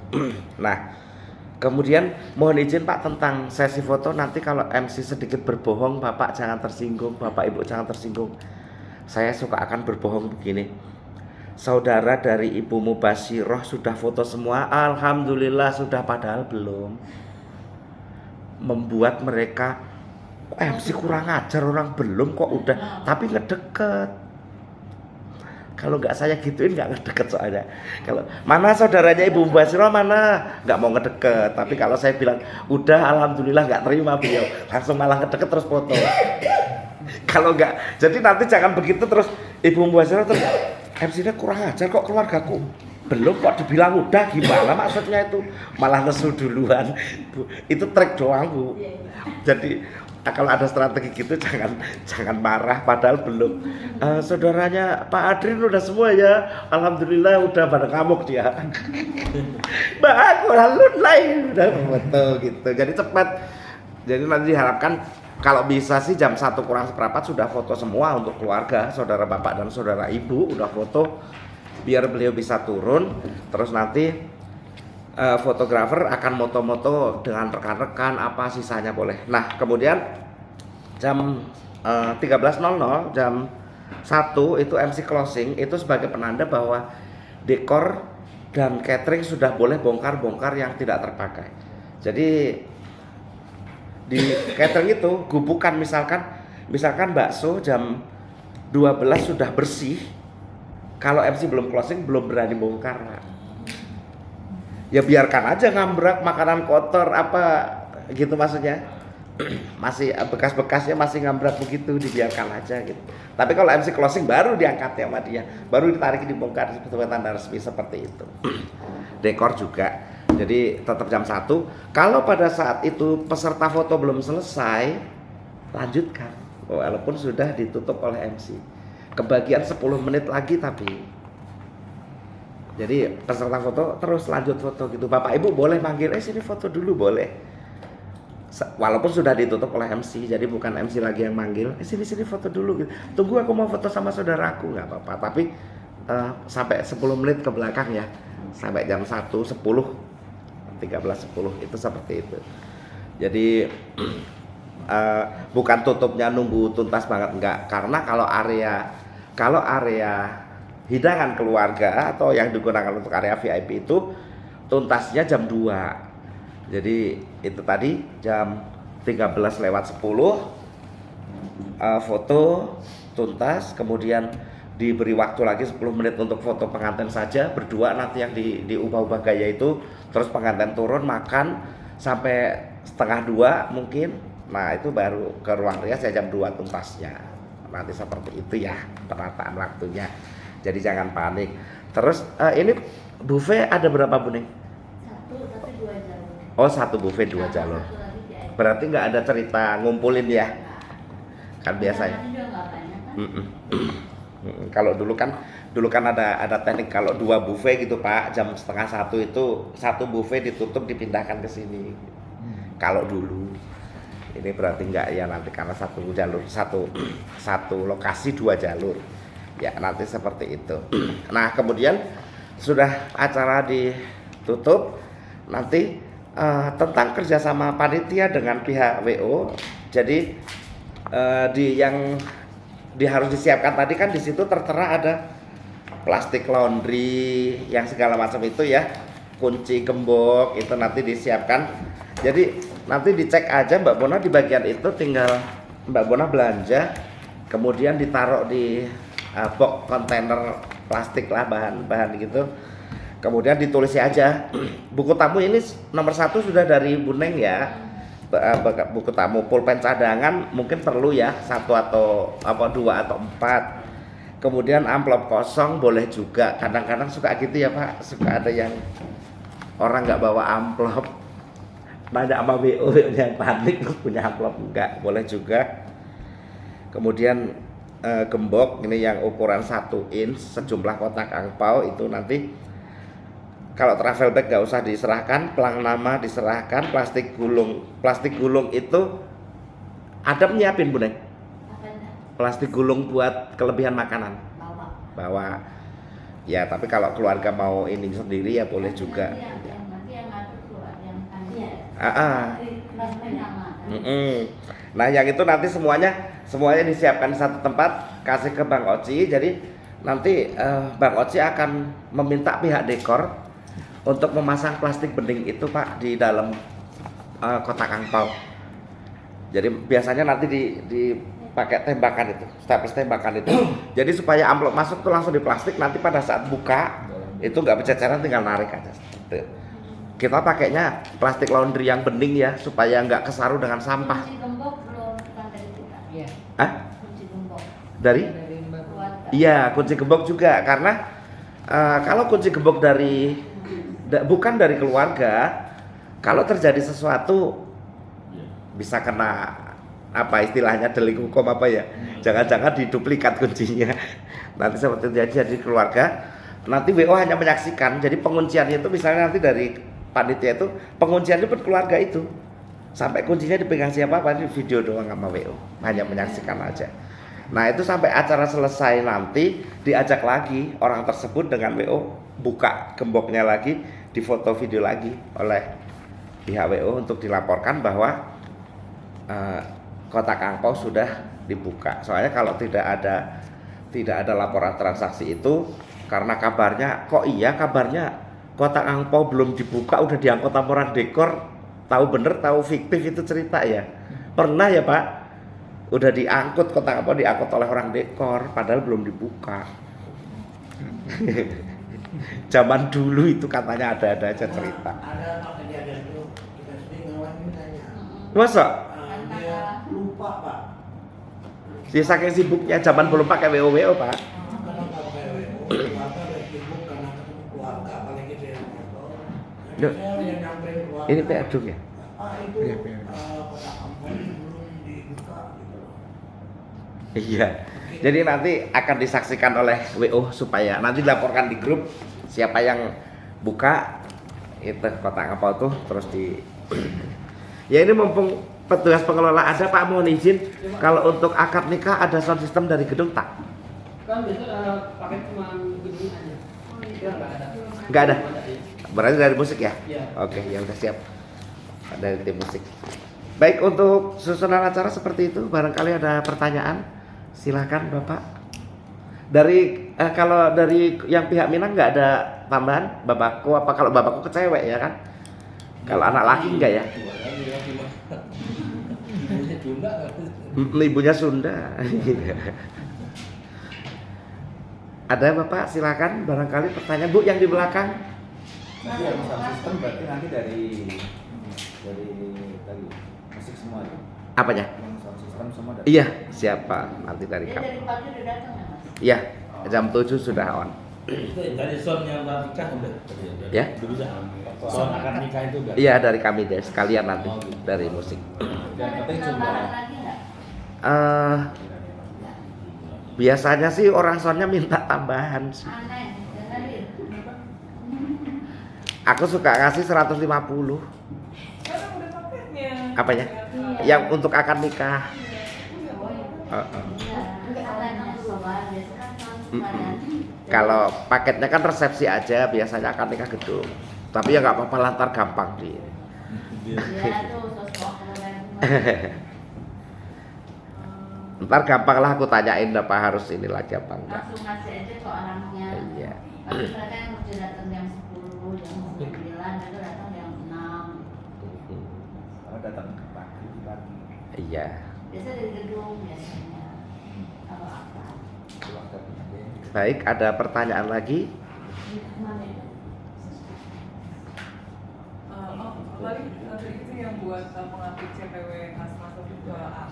Nah, kemudian mohon izin Pak tentang sesi foto, nanti kalau MC sedikit berbohong Bapak jangan tersinggung, Bapak Ibu jangan tersinggung. Saya suka akan berbohong begini. Saudara dari Ibu Mubasyiroh sudah foto semua, alhamdulillah sudah, padahal belum. Membuat mereka MC kurang ajar, orang belum kok udah, tapi ngedeket. Kalau nggak saya gituin nggak ngedeket soalnya. Kalau mana saudaranya Ibu Mubasyiroh mana, nggak mau ngedeket. Tapi kalau saya bilang udah alhamdulillah, nggak terima beliau, langsung malah ngedeket terus foto. Kalau nggak, jadi nanti jangan begitu terus Ibu Mubasyiroh terus MC-nya kurang ajar kok keluargaku. Belum kok dibilang udah, gimana maksudnya itu, malah nesu duluan. Itu trik doang Bu. Jadi kalau ada strategi gitu jangan marah padahal belum. Saudaranya Pak Adrin udah semua ya, alhamdulillah udah pada ngamuk dia. Mbak aku lalu lain udah foto gitu. Jadi cepat. Jadi nanti diharapkan kalau bisa sih jam 1 kurang seperempat sudah foto semua untuk keluarga, saudara bapak dan saudara ibu udah foto, biar beliau bisa turun. Terus nanti fotografer akan moto-moto dengan rekan-rekan, apa sisanya boleh. Nah kemudian jam 13.00 jam 1 itu MC closing, itu sebagai penanda bahwa dekor dan catering sudah boleh bongkar-bongkar yang tidak terpakai. Jadi di catering itu gubukan, misalkan bakso jam 12 sudah bersih, kalau MC belum closing belum berani bongkar. Ya biarkan aja ngambrak makanan kotor apa gitu maksudnya. Masih bekas-bekasnya masih ngambrak begitu, dibiarkan aja gitu. Tapi kalau MC closing baru diangkat ya sama dia, baru ditarik dibongkar sebagai tanda resmi seperti itu. Dekor juga. Jadi tetap jam 1. Kalau pada saat itu peserta foto belum selesai, lanjutkan. Walaupun sudah ditutup oleh MC. Kebagian 10 menit lagi tapi. Jadi peserta foto terus lanjut foto gitu. Bapak Ibu boleh manggil, sini foto dulu boleh. Walaupun sudah ditutup oleh MC, jadi bukan MC lagi yang manggil, sini foto dulu gitu. Tunggu aku mau foto sama saudaraku, nggak apa-apa. Tapi sampai 10 menit ke belakang ya, sampai jam 1.10, 13.10 itu seperti itu. Jadi bukan tutupnya nunggu tuntas banget, enggak. Karena kalau area hidangan keluarga atau yang digunakan untuk area VIP itu tuntasnya jam 2. Jadi itu tadi jam 13:10 foto tuntas, kemudian diberi waktu lagi 10 menit untuk foto pengantin saja berdua, nanti yang diubah-ubah gaya itu. Terus pengantin turun makan sampai 1:30 mungkin. Nah itu baru ke ruang rias ya jam 2 tuntasnya. Nanti seperti itu ya penataan waktunya. Jadi jangan panik. Terus ini buffet ada berapa Bu Ning? Satu tapi 2 jalur. Oh, satu buffet 2 jalur. Satu lagi VIP. Berarti nggak ada cerita ngumpulin ya? Kan biasanya. Makanannya juga nggak banyak kan? Kalau dulu kan ada teknik kalau 2 buffet gitu Pak, jam setengah 1 itu satu buffet ditutup dipindahkan ke sini. Kalau dulu ini berarti enggak ya, nanti karena satu jalur satu lokasi 2 jalur ya, nanti seperti itu. Nah kemudian sudah acara ditutup, nanti tentang kerjasama panitia dengan pihak WO. Jadi harus disiapkan tadi kan, di situ tertera ada plastik laundry yang segala macam itu ya, kunci gembok itu nanti disiapkan. Jadi nanti dicek aja Mbak Bona di bagian itu, tinggal Mbak Bona belanja, kemudian ditaruh di box kontainer plastik lah, bahan-bahan gitu. Kemudian ditulis aja buku tamu ini nomor 1 sudah dari Bu Neng ya. Buku tamu, pulpen cadangan mungkin perlu ya 1 atau 2 atau 4. Kemudian amplop kosong boleh juga. Kadang-kadang suka gitu ya Pak, suka ada yang orang nggak bawa amplop, nanya sama WO yang panik punya amplop, enggak, boleh juga. Kemudian gembok ini yang ukuran 1 inch sejumlah kotak angpau itu nanti kalau travel bag nggak usah diserahkan, pelang nama diserahkan, plastik gulung itu ada nyiapin Bu Neng. Apa enggak? Plastik gulung buat kelebihan makanan. Bawa. Ya, tapi kalau keluarga mau ini sendiri ya boleh juga. Nanti yang ngatur keluar yang tanya. Nah, yang itu nanti semuanya disiapkan di satu tempat, kasih ke Bang Oci. Jadi nanti Bang Oci akan meminta pihak dekor untuk memasang plastik bening itu Pak di dalam kotak angpau. Jadi biasanya nanti dipakai tembakan itu, staples tembakan itu. Jadi supaya amplop masuk tuh langsung di plastik, nanti pada saat buka itu nggak berceceran, tinggal narik aja. Kita pakainya plastik laundry yang bening ya, supaya nggak kesaru dengan sampah. Kunci gembok belum bukan dari kita. Iya. Hah? Kunci gembok. Dari? Keluarga. Iya, kunci gembok juga, karena kalau kunci gembok bukan dari keluarga, kalau terjadi sesuatu bisa kena apa istilahnya delik hukum apa ya, jangan-jangan diduplikat kuncinya. Nanti seperti itu jadi keluarga, nanti WO hanya menyaksikan. Jadi pengunciannya itu misalnya nanti dari panitia itu pengunciannya pun keluarga itu, sampai kuncinya dipegang siapa di video doang sama WO, hanya menyaksikan aja. Nah itu sampai acara selesai nanti diajak lagi orang tersebut dengan WO, buka gemboknya lagi, difoto video lagi oleh pihak WO untuk dilaporkan bahwa kotak angpau sudah dibuka. Soalnya kalau tidak ada laporan transaksi itu, karena kabarnya kotak angpau belum dibuka udah diangkut laporan dekor, tahu bener tahu fiktif itu cerita ya. Pernah ya Pak, udah diangkut kotak angpau, diangkut oleh orang dekor padahal belum dibuka. Zaman dulu itu katanya ada aja cerita. Ada Pak kejadian itu, kita sendiri ngalamin tanya. Masa? Dia lupa Pak. Dia saking sibuknya zaman belum pakai WO Pak. Karena nggak pakai WO, keluarga udah sibuk karena ketemu keluarga, apalagi dia yang motor. Loh, Saya yang nyamperin keluarga. ini pedung ya? Pak itu Iya, iya. kotak ampun belum dibuka gitu loh. Iya. Jadi nanti akan disaksikan oleh WO supaya nanti dilaporkan di grup siapa yang buka itu kotak angpau tuh, terus di ya ini mumpung petugas pengelola ada Pak, mohon izin kalau untuk akad nikah ada sound system dari gedung tak? Kan biasa pakai cuma gedung aja. Ya Nggak ada. Berarti dari musik ya? Iya. Oke, ya udah siap. Dari tim musik. Baik, untuk susunan acara seperti itu. Barangkali ada pertanyaan, silakan Bapak. Dari kalau dari yang pihak Minang nggak ada tambahan, Bapakku apa kalau Bapakku ke cewek ya kan? Kalau anak laki nggak ya? Ibunya Sunda. Ada Bapak, silakan. Barangkali pertanyaan Bu yang di belakang. Nanti yang sound system berarti nanti dari musik semua itu. Apanya? Yang sound system semua dari. Iya, siapa? Nanti dari Dia kamu. dari pagi udah datang ya Mas? Iya, jam 7 sudah on. Itu dari son yang nikah udah. Ya? Udah bisa. Son akan nikah itu udah. Iya, dari kami deh sekalian nanti Oh, gitu. dari musik. Dan katanya cuma Tambahan lagi nggak? Eh biasanya sih orang sonnya minta tambahan sih. Aneh, dengerin. Aku suka ngasih 150. Karena udah paketnya. Apanya? Iya. Yang untuk akad nikah. Oh, iya. Heeh. Iya. Apa yang kamu coba? Biasa kan langsung ada. Kalau paketnya kan resepsi aja, biasanya akad nikah gedung. Tapi ya nggak apa-apa, lantar gampang dia. Ya tuh sosok keren. Ntar gampang lah aku tanyain apa harus ini lagi apa enggak. Langsung ngasih aja ke orangnya. Iya. Tapi mereka yang harus datang jam 10, jam 9, itu datang jam 6. Oh, datang pagi. Iya. Biasa dari gedung biasanya. Kalau apa? Baik, ada pertanyaan lagi? Mana itu? Paling sedikit sih yang buat pengapit CPW masuk setelah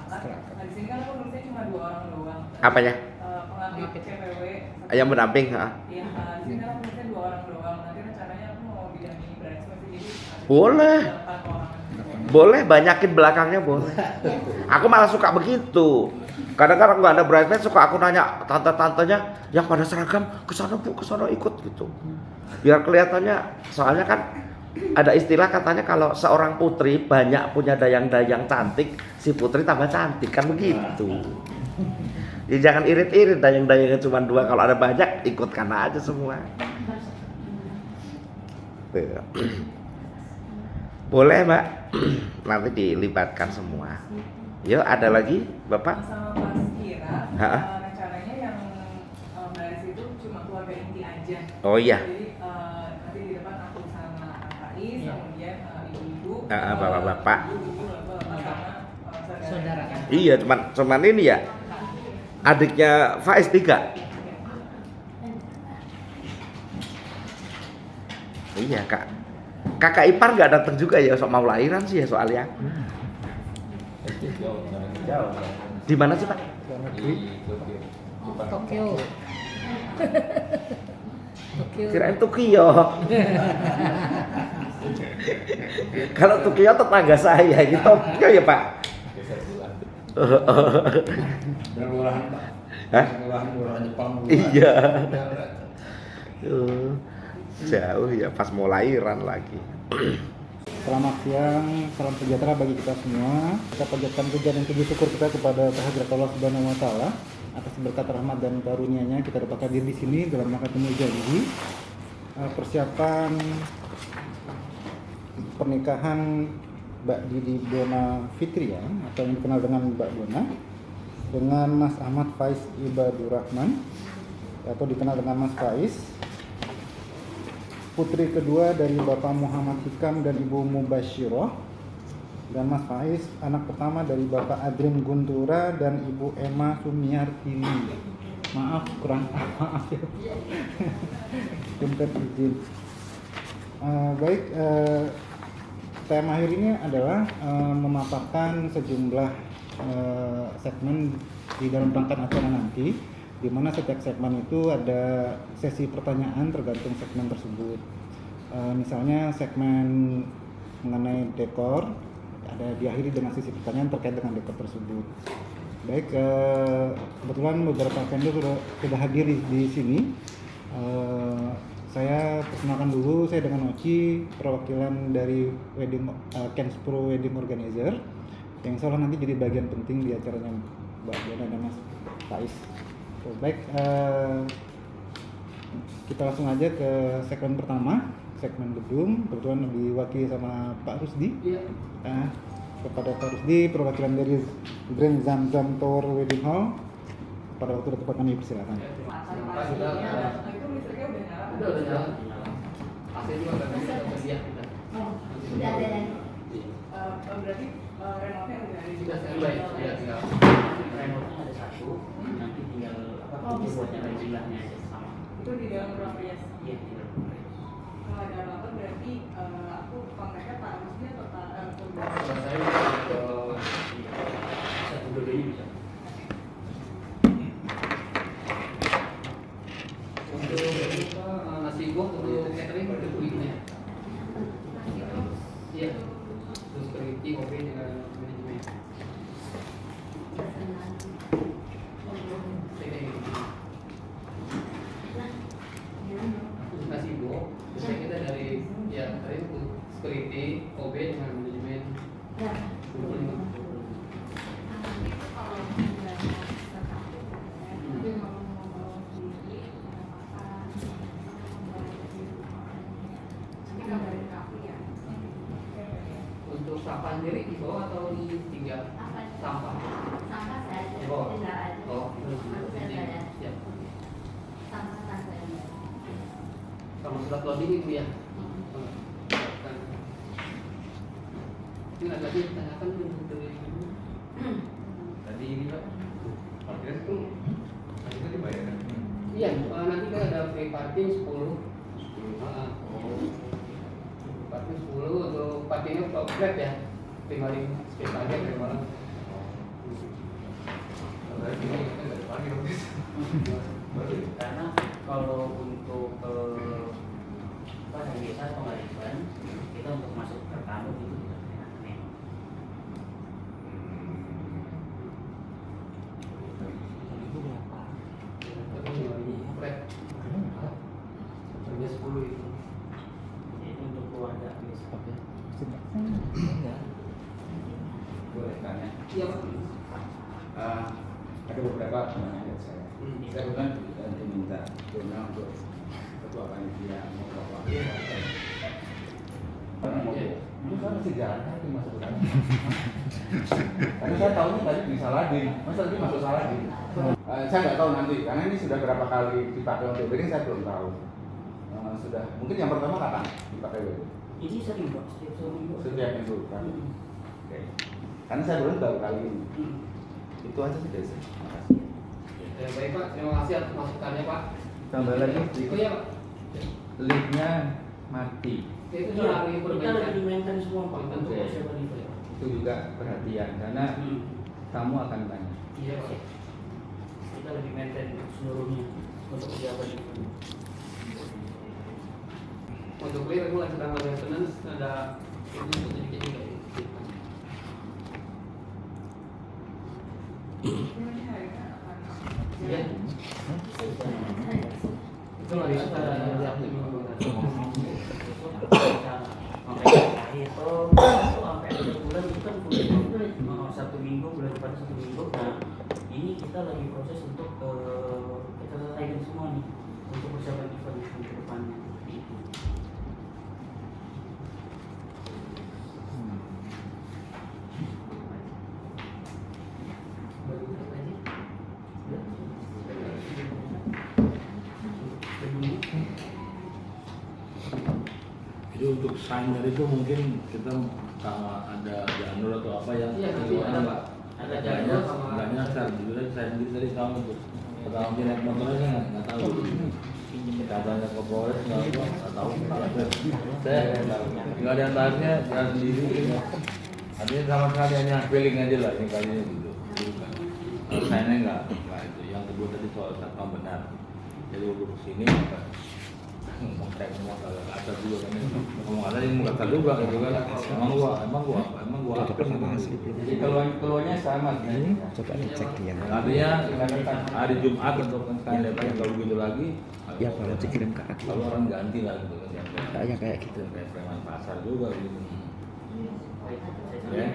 akad. Nah di sini kan aku nulisnya cuma 2 orang doang. Apanya? Pengapit CPW. Yang mendamping, ha? Iya, di sini kan aku nulisnya 2 orang doang. Nanti rencananya aku mau bidangi bridesmaid jadi ada Boleh. 8 orang. Boleh, banyakin belakangnya boleh. Aku malah suka begitu. Kadang-kadang nggak ada bridesmaid, suka aku nanya tante-tantenya yang pada seragam, kesana bu, kesana ikut gitu. Biar kelihatannya, soalnya kan ada istilah katanya kalau seorang putri banyak punya dayang-dayang cantik, si putri tambah cantik, kan begitu. Ya jangan irit-irit, dayang-dayangnya cuma 2, kalau ada banyak ikutkan aja semua. Boleh mbak, nanti dilibatkan semua. Yuk, ada lagi bapak? Sama Mas Kira, Ha-ha. rencananya yang baris itu cuma keluarga inti aja. Oh iya. Jadi nanti di depan aku sama Kak Is, kemudian ibu-ibu, Bapak-bapak. ibu-ibu, bapak-bapak sama saudara. Iya, cuman ini ya. Adiknya Faiz 3. Iya kak. Kakak ipar nggak datang juga ya, mau lahiran sih ya soalnya. Jauh. Di mana sih pak? di Tokyo. Tokyo. Kirain Tokyo. Kalau Tokyo tetangga saya, ini Tokyo ya pak. Dan murahan Pak. Hah? Murahan Jepang. Iya. Jauh ya, pas mau lahiran lagi. Selamat siang, salam sejahtera bagi kita semua. Kita panjatkan puja dan puji syukur kita kepada kehadirat Allah Subhanahu wa taala atas berkat rahmat dan karunia-Nya kita dapat hadir di sini dalam rangka temu janji persiapan pernikahan Mbak Didi Bona Fitria atau yang dikenal dengan Mbak Bona dengan Mas Ahmad Faiz Ibadur Rahman atau dikenal dengan Mas Faiz, putri kedua dari Bapak Muhammad Hikam dan Ibu Mubasyiroh, dan Mas Faiz anak pertama dari Bapak Adrim Guntura dan Ibu Emma Sumiartini. Maaf kurang maaf ya. Punten izin. Baik, tema hari ini adalah memaparkan sejumlah segmen di dalam rangkaian acara nanti, di mana setiap segmen itu ada sesi pertanyaan tergantung segmen tersebut. Misalnya segmen mengenai dekor ada diakhiri dengan sesi pertanyaan terkait dengan dekor tersebut. Baik, kebetulan beberapa vendor sudah hadir di sini. Saya perkenalkan dulu, saya dengan Oci, perwakilan dari Kenspro Wedding Organizer, yang insya Allah nanti jadi bagian penting di acaranya Mbak Bona dan Mas Faiz. Baik, kita langsung aja ke segmen pertama, segmen gedung. Kebetulan diwakili sama Pak Rusdi. Kepada Pak Rusdi, perwakilan dari Grand Zamzam Tower Wedding Hall, pada waktu dan tempat kami persilakan. Udah nyala. AC juga udah tersedia kita. Udah ada yang Berarti remote-nya udah ada Sudah standby, ya tinggal. Remote-nya ada 1, nanti tinggal keyboard-nya dan jumlahnya aja sama. itu di dalam ruang rias. Iya, Kalau ada apa-apa berarti aku kontaknya Pak Rusdi atau Pak kalau saya bisa ke satu dulu ini bisa. Untuk nasi box untuk catering ada kulitnya. Iya. Terus security kopi dengan manajemen. Nasi box, biasanya kita dari ya tadi security kopi dengan manajemen. Untuk sampah sendiri di bawah atau ditinggal? Sampah. Sampah saya Di bawah. tinggal aja. Oh, Saya bayar. ya. Sampah saya. Sama surat loading itu ya. Ini agak ditanyakan dari Tadi ini Pak, parkir itu dibayar kan? iya, nanti kan ada free parking 10. Parking 10 untuk parkingnya flat ya. 55 sekali aja dari malam. Berarti ini kan nggak ada parkir habis. Karena kalau untuk yang biasa pengalihan kita untuk masuk ke kantor itu tidak enak. Flat. Harga 10 itu. Itu untuk keluarga biasa. Boleh tanya? Iya Pak. Ada beberapa pertanyaan dari saya. Saya bukan nanti minta dona untuk ketua panitia mau bawa. Itu kan masih jalan lagi masuk ke dalam. Karena saya tahunya tadi di Saladin, masa tadi masuk Saladin. Saya nggak tahu nanti, karena ini sudah berapa kali dipakai untuk wedding saya belum tahu. Sudah, mungkin yang pertama kapan dipakai wedding? Ini sering Pak, setiap minggu. Setiap minggu kan? Oke. Karena saya belum tahu kali ini. Itu aja sih guys. Terima kasih. Ya, baik Pak, terima kasih atas masukannya Pak. Tambah lagi Oh sedikit. iya Pak. Liftnya mati. Itu sudah lagi kita perbaikan. lagi dimainkan semua Pak untuk Oke. persiapan event. Itu juga perhatian karena tamu akan banyak. Iya Pak. Kita lagi maintain seluruhnya untuk persiapan event. Untuk clear mulai sedang maintenance ada itu sedikit juga. Ini harga akan Iya. Itu lagi ada yang Itu sampai akhir bulan itu kan bulan satu minggu, bulan depan 1 minggu. Nah ini kita lagi proses untuk kita selesaikan semua nih untuk persiapan event ke depannya. Jadi untuk signer itu mungkin kita sama ada janur atau apa yang Iya, nanti ada Pak. Ada janur sama banyak saya sendiri tadi tahu untuk pertama kali naik motornya saya nggak tahu katanya ke Polres nggak tahu saya nggak ada yang tahunya saya sendiri artinya sama sekali hanya feeling aja lah ini kali ini gitu kalau saya nggak itu yang kedua tadi soal satpam benar jadi untuk sini ngomong semua kalau kasar juga kan ngomong ada yang kasar juga gitu kan emang gua apa Jadi keluarnya sama sebenarnya. Coba dicek dia. artinya hari Jumat untuk sekali lagi kalau begitu lagi Ya kalau dikirim ke aku. kalau orang ganti lah gitu kan Ya kayak gitu. kayak preman pasar juga gitu ya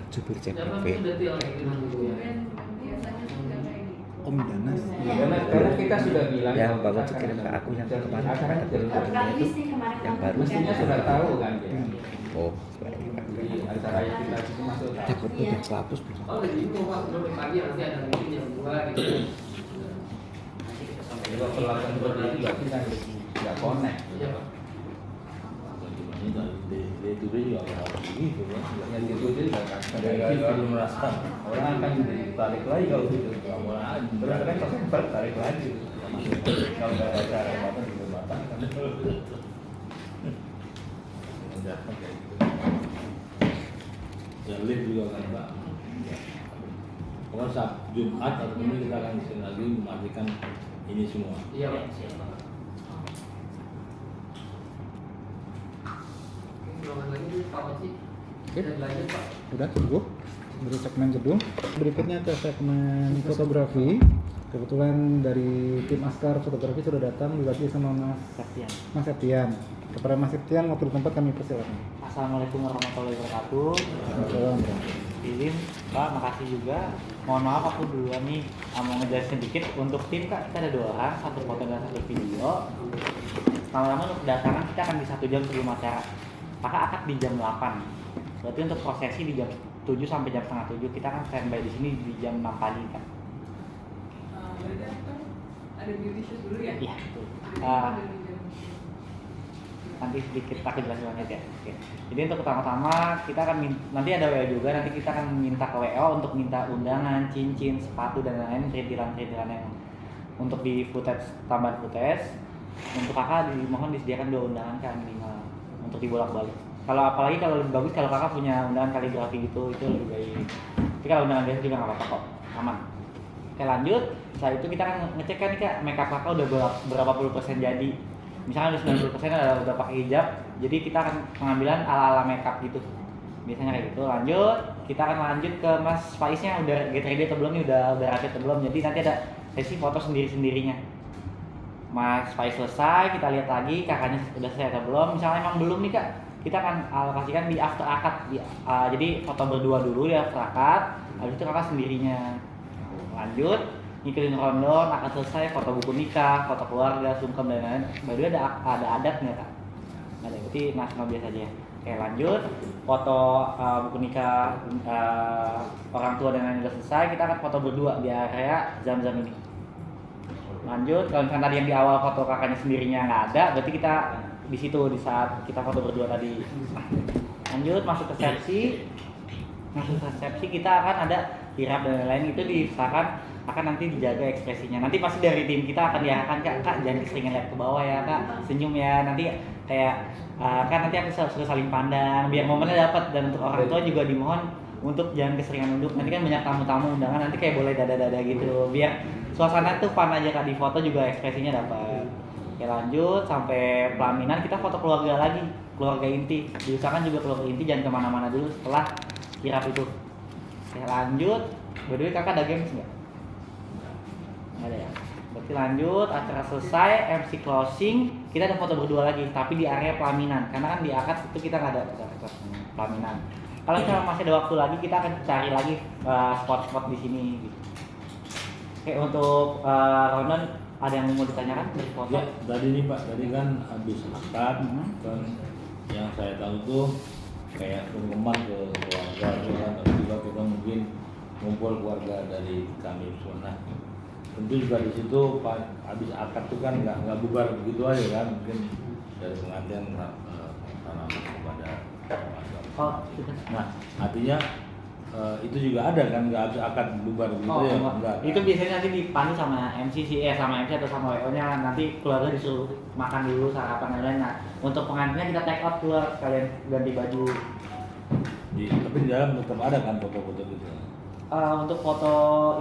Jubir Siapa CPP. itu detail kayak gimana gitu ya. biasanya sudah kayak gitu. Om Danas. Karena kita sudah bilang Yang kalau baru kita dikirim ke aku yang akan- kemarin akan ada jalur fotonya Kalau itu mesti kemarin yang baru mestinya sudah tahu kan ya. Oh, baik. Jadi antara yang kita itu masuk tahu. Takutnya udah kelapus belum? Oh, dari itu Pak, sebelum pagi nanti ada meeting jam 2 gitu. Kalau perlakuan seperti itu berarti kan nggak connect. Iya Pak. ini dari itu juga orang begitu kan Yang itu juga kan. nggak belum merasa Orang akan balik lagi kalau gitu. Terus kan pas balik lagi. Kalau nggak ada cara apa di jembatan kan. udah kayak gitu ya lift juga kan Pak pokoknya saat Jumat atau ini kita akan disini lagi mematikan ini semua. Iya Pak, siap Pak. Ruangan lagi dulu Pak Oci. Oke. Kita lanjut Pak. Udah cukup dari segmen gedung. Berikutnya ke segmen fotografi. Kebetulan dari tim Askar Fotografi sudah datang diwakili sama Mas Septian. Kepada Mas Septian waktu di tempat kami persilakan. Assalamualaikum warahmatullahi wabarakatuh. Assalamualaikum. Izin Pak, makasih juga. Mohon maaf aku duluan nih mau ngejelasin sedikit untuk tim Kak. Kita ada 2 orang, 1 foto dan 1 video. Lama-lama untuk kedatangan kita akan di 1 jam sebelum acara. Kakak akad di jam 8. Berarti untuk prosesi di jam 7 sampai jam setengah 7 kita akan standby di sini di jam 6 pagi Kak. Berarti kan ada beauty shoot dulu ya? Iya betul. Ada di jam. Nanti sedikit aku jelasin banget ya. Oke. Jadi untuk pertama-tama kita akan nanti ada WO juga, nanti kita akan minta ke WO untuk minta undangan, cincin, sepatu dan lain-lain, perintilan-perintilan yang untuk di footage, tambahan footage. Untuk kakak dimohon disediakan 2 undangan kan minimal untuk dibolak-balik. Kalau apalagi kalau lebih bagus kalau kakak punya undangan kaligrafi gitu itu lebih baik. Tapi kalau undangan biasa juga nggak apa-apa kok, aman. Oke lanjut. Setelah itu kita akan ngecek kan nih Kak, makeup kakak udah berapa puluh persen jadi. Misalnya udah 90% udah pakai hijab, jadi kita akan pengambilan ala-ala makeup gitu. Biasanya kayak gitu. Lanjut, kita akan lanjut ke Mas Faiznya udah get ready atau belum nih, udah rapi atau belum. Jadi nanti ada sesi foto sendiri-sendirinya. Mas Faiz selesai, kita lihat lagi kakaknya udah selesai atau belum. Misalnya emang belum nih Kak, kita akan alokasikan di after akad. Jadi foto berdua dulu di after akad, habis itu kakak sendirinya. Lanjut, ngikutin rundown, akan selesai foto buku nikah, foto keluarga, sungkem dan lain-lain. Baru ada adat nggak Kak? Nggak ada, berarti nasional biasa aja ya. Oke lanjut, foto buku nikah orang tua dan lain-lain udah selesai, kita akan foto berdua di area Zam-Zam ini. Lanjut, kalau misalnya tadi yang di awal foto kakaknya sendirinya nggak ada, berarti kita di situ di saat kita foto berdua tadi. Lanjut, masuk ke resepsi. Masuk ke resepsi kita akan ada kirap dan lain-lain, itu diusahakan akan nanti dijaga ekspresinya. Nanti pasti dari tim kita akan diarahkan kak jangan keseringan lihat ke bawah ya kak, senyum ya. Nanti kayak kan nanti aku suruh saling pandang biar momennya dapat, dan untuk orang tua juga dimohon untuk jangan keseringan nunduk. Nanti kan banyak tamu-tamu undangan, nanti kayak boleh dada-dada gitu biar suasana tuh fun aja kak, di foto juga ekspresinya dapat. Oke lanjut sampai pelaminan kita foto keluarga lagi, keluarga inti. Diusahakan juga keluarga inti jangan kemana-mana dulu setelah kirap itu. Oke lanjut, by the way kakak ada games nggak? Nggak ada ya. Berarti lanjut, acara selesai, MC closing, kita ada foto berdua lagi, tapi di area pelaminan. Karena kan di akad itu kita nggak ada pelaminan. Kalau misalnya masih ada waktu lagi, kita akan cari lagi spot-spot di sini. Gitu. Oke untuk Ronan, ada yang mau ditanyakan dari foto? Ya, tadi nih Pak, tadi kan habis akad, kan yang saya tahu tuh kayak sungkeman ke keluarga, kan, tapi juga kita mungkin ngumpul keluarga dari kami Sunnah. Tentu juga di situ Pak, habis akad tuh kan nggak bubar begitu aja kan, mungkin dari pengantin salam kepada masyarakat. Nah artinya itu juga ada kan, nggak habis akad bubar begitu ya? Enggak. Itu biasanya nanti dipandu sama MC sama MC atau sama WO nya, nanti keluarga disuruh makan dulu, sarapan dan lain-lain. Nah untuk pengantinnya kita take out keluar, kalian ganti baju. Tapi di dalam tetap ada kan foto-foto gitu. Untuk foto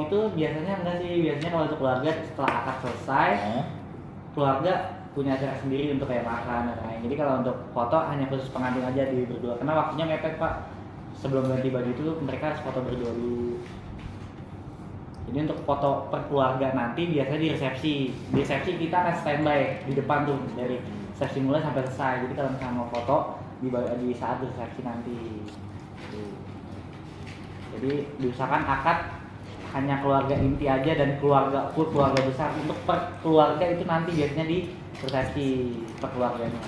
itu biasanya enggak sih, biasanya kalau untuk keluarga setelah akad selesai, keluarga punya acara sendiri untuk kayak makan dan lain-lain. Jadi kalau untuk foto hanya khusus pengantin aja di berdua, karena waktunya mepet Pak. Sebelum ganti baju itu mereka harus foto berdua dulu. Jadi untuk foto per keluarga nanti biasanya di resepsi. Di resepsi kita akan standby di depan tuh dari resepsi mulai sampai selesai. Jadi kalau misalnya mau foto di saat resepsi nanti. Jadi diusahakan akad hanya keluarga inti aja dan keluarga full keluarga besar. Untuk per keluarga itu nanti biasanya di resepsi per keluarganya.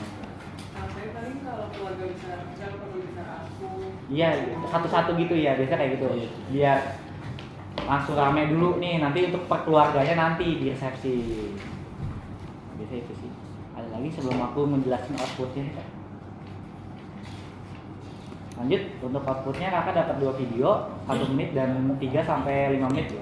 Saya paling kalau keluarga besar, misalnya keluarga besar aku. Iya, satu-satu gitu ya, biasa kayak gitu. Biar langsung rame dulu nih, nanti untuk per keluarganya nanti di resepsi. Biasa itu sih. Ada lagi sebelum aku menjelaskan outputnya. Lanjut, untuk outputnya kakak dapat 2 video, 1 menit dan 3 sampai 5 menit.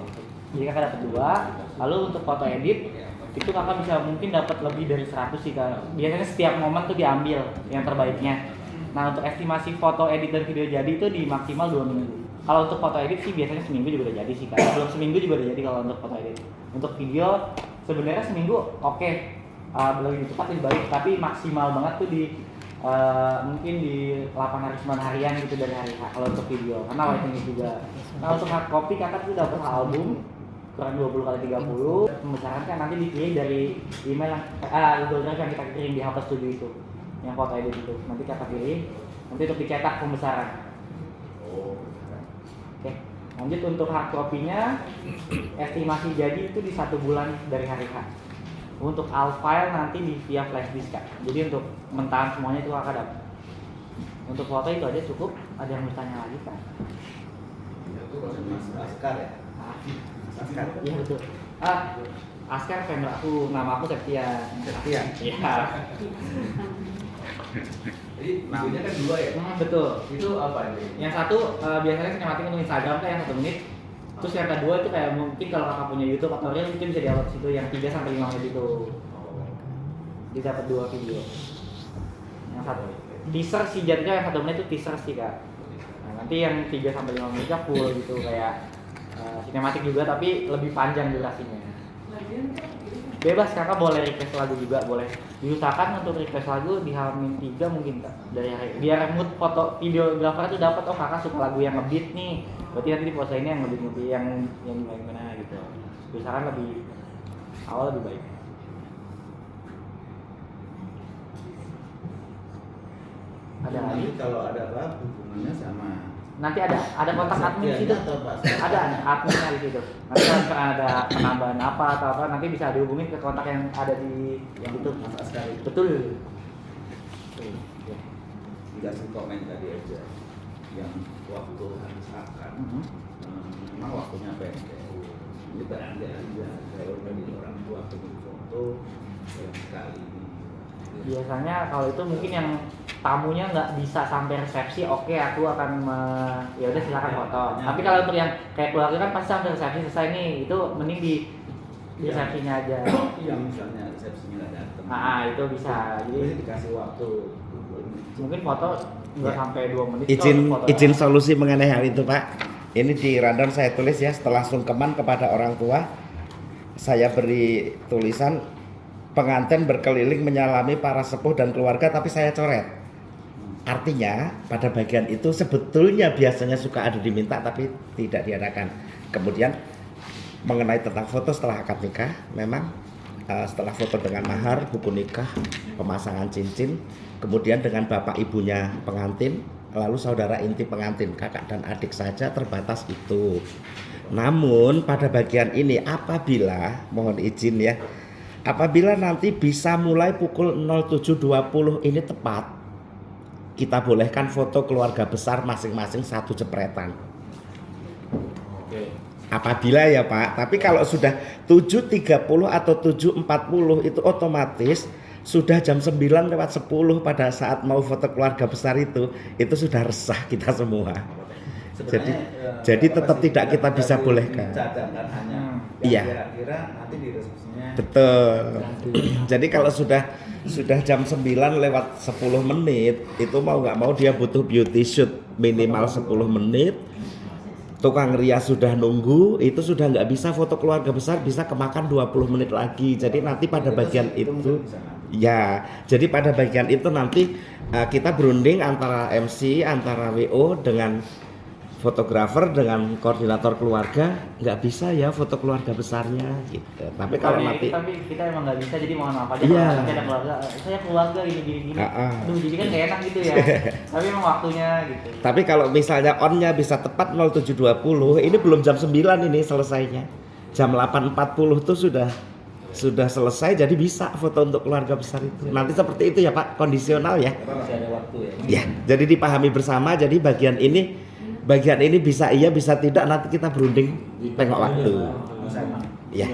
Jadi kakak dapat 2. Lalu untuk foto edit itu kakak bisa mungkin dapat lebih dari 100 sih kak. Biasanya setiap momen tuh diambil yang terbaiknya. Nah untuk estimasi foto edit dan video jadi itu di maksimal 2 minggu. Kalau untuk foto edit sih biasanya seminggu juga udah jadi sih kak. Belum seminggu juga udah jadi kalau untuk foto edit. Untuk video sebenarnya seminggu oke, lebih cepat lebih baik, tapi maksimal banget tuh di mungkin di 8 hari 9 harian gitu dari hari H kalau untuk video, karena waiting juga. Nah untuk hard copy kakak tuh dapat album kurang 20x30, pembesaran kan nanti dipilih dari email Google Drive yang kita kirim di HP Studio itu, yang foto edit itu nanti kakak pilih, nanti untuk dicetak pembesaran. Oke, lanjut untuk hard copy-nya estimasi jadi itu di 1 bulan dari hari H. Untuk alt file nanti via flash disk Kak. Jadi untuk mentahan semuanya itu kakak dapat. Untuk foto itu aja cukup. Ada yang bertanya lagi Kak? Itu Mas Askar ya? Askar. Iya betul. Askar vendor aku, nama aku Septian. Septian. Iya. Jadi videonya kan 2 ya? Betul. Itu apa ini? Yang satu biasanya sinematik untuk Instagram kayak yang 1 menit. Terus yang kedua itu kayak mungkin kalau kakak punya YouTube atau Reel mungkin bisa diupload situ yang 3 sampai 5 menit itu. Jadi dapat 2 video. Yang satu teaser sih jadinya, yang 1 menit itu teaser sih Kak. Nah, nanti yang 3 sampai 5 menitnya full gitu kayak sinematik juga tapi lebih panjang durasinya. Bebas kakak boleh request lagu juga, boleh diusahakan untuk request lagu di H-3 mungkin Kak dari hari, biar mood foto videografer itu dapat, oh kakak suka lagu yang ngebeat nih, berarti nanti di pose ini yang ngebeat yang gimana gitu. Diusahakan lebih awal lebih baik. Ada lagi? Kalau ada apa hubungannya sama Nanti ada kontak admin di situ. Ada adminnya di situ. Nanti kalau ada penambahan apa atau apa nanti bisa dihubungin ke kontak yang ada di yang itu. Mas Askar. Betul. Dikasih komen tadi aja yang waktu habis akan memang waktunya pendek. Ini berarti aja saya udah di orang tua pengen foto sekali. Biasanya kalau itu mungkin yang tamunya nggak bisa sampai resepsi, oke aku akan ya udah silakan foto. Tapi kalau untuk yang kayak keluarga kan pasti sampai resepsi selesai nih, itu mending di resepsinya aja. Iya, misalnya resepsinya nggak datang. Itu bisa. Jadi dikasih waktu. Mungkin foto nggak sampai 2 menit. Izin solusi mengenai hal itu Pak. Ini di rundown saya tulis ya, setelah sungkeman kepada orang tua, saya beri tulisan pengantin berkeliling menyalami para sepuh dan keluarga, tapi saya coret. Artinya pada bagian itu sebetulnya biasanya suka ada diminta tapi tidak diadakan. Kemudian mengenai tentang foto setelah akad nikah, memang setelah foto dengan mahar, buku nikah, pemasangan cincin, kemudian dengan bapak ibunya pengantin, lalu saudara inti pengantin, kakak dan adik saja terbatas itu. Namun pada bagian ini apabila, mohon izin ya, apabila nanti bisa mulai pukul 07.20 ini tepat, kita bolehkan foto keluarga besar masing-masing 1 jepretan. Apabila ya Pak, tapi kalau sudah 7.30 atau 7.40 itu otomatis sudah jam 9:10 pada saat mau foto keluarga besar itu sudah resah kita semua. Jadi tetap tidak kita bisa bolehkan. Cadangan hanya iya. Kira-kira nanti di resepsinya. Betul. Jadi kalau sudah jam 9:10 itu mau nggak mau dia butuh beauty shoot minimal 10 menit. Tukang rias sudah nunggu, itu sudah nggak bisa foto keluarga besar, bisa kemakan 20 menit lagi. Jadi nanti pada bagian itu ya, jadi pada bagian itu nanti kita berunding antara MC, antara WO dengan fotografer dengan koordinator keluarga, nggak bisa ya foto keluarga besarnya gitu. Tapi kalau nanti tapi kita emang nggak bisa, jadi mohon maaf aja iya. kalau ada keluarga, saya keluarga gini. Aduh, jadi kan gak enak gitu ya. Tapi emang waktunya gitu. Tapi kalau misalnya on-nya bisa tepat 07.20, ini belum jam 9 ini selesainya. Jam 8.40 tuh sudah selesai, jadi bisa foto untuk keluarga besar itu. Nanti seperti itu ya Pak, kondisional ya. Masih ada waktu ya. Ya, jadi dipahami bersama. Jadi bagian ini bisa iya bisa tidak, nanti kita berunding tengok waktu. Ya.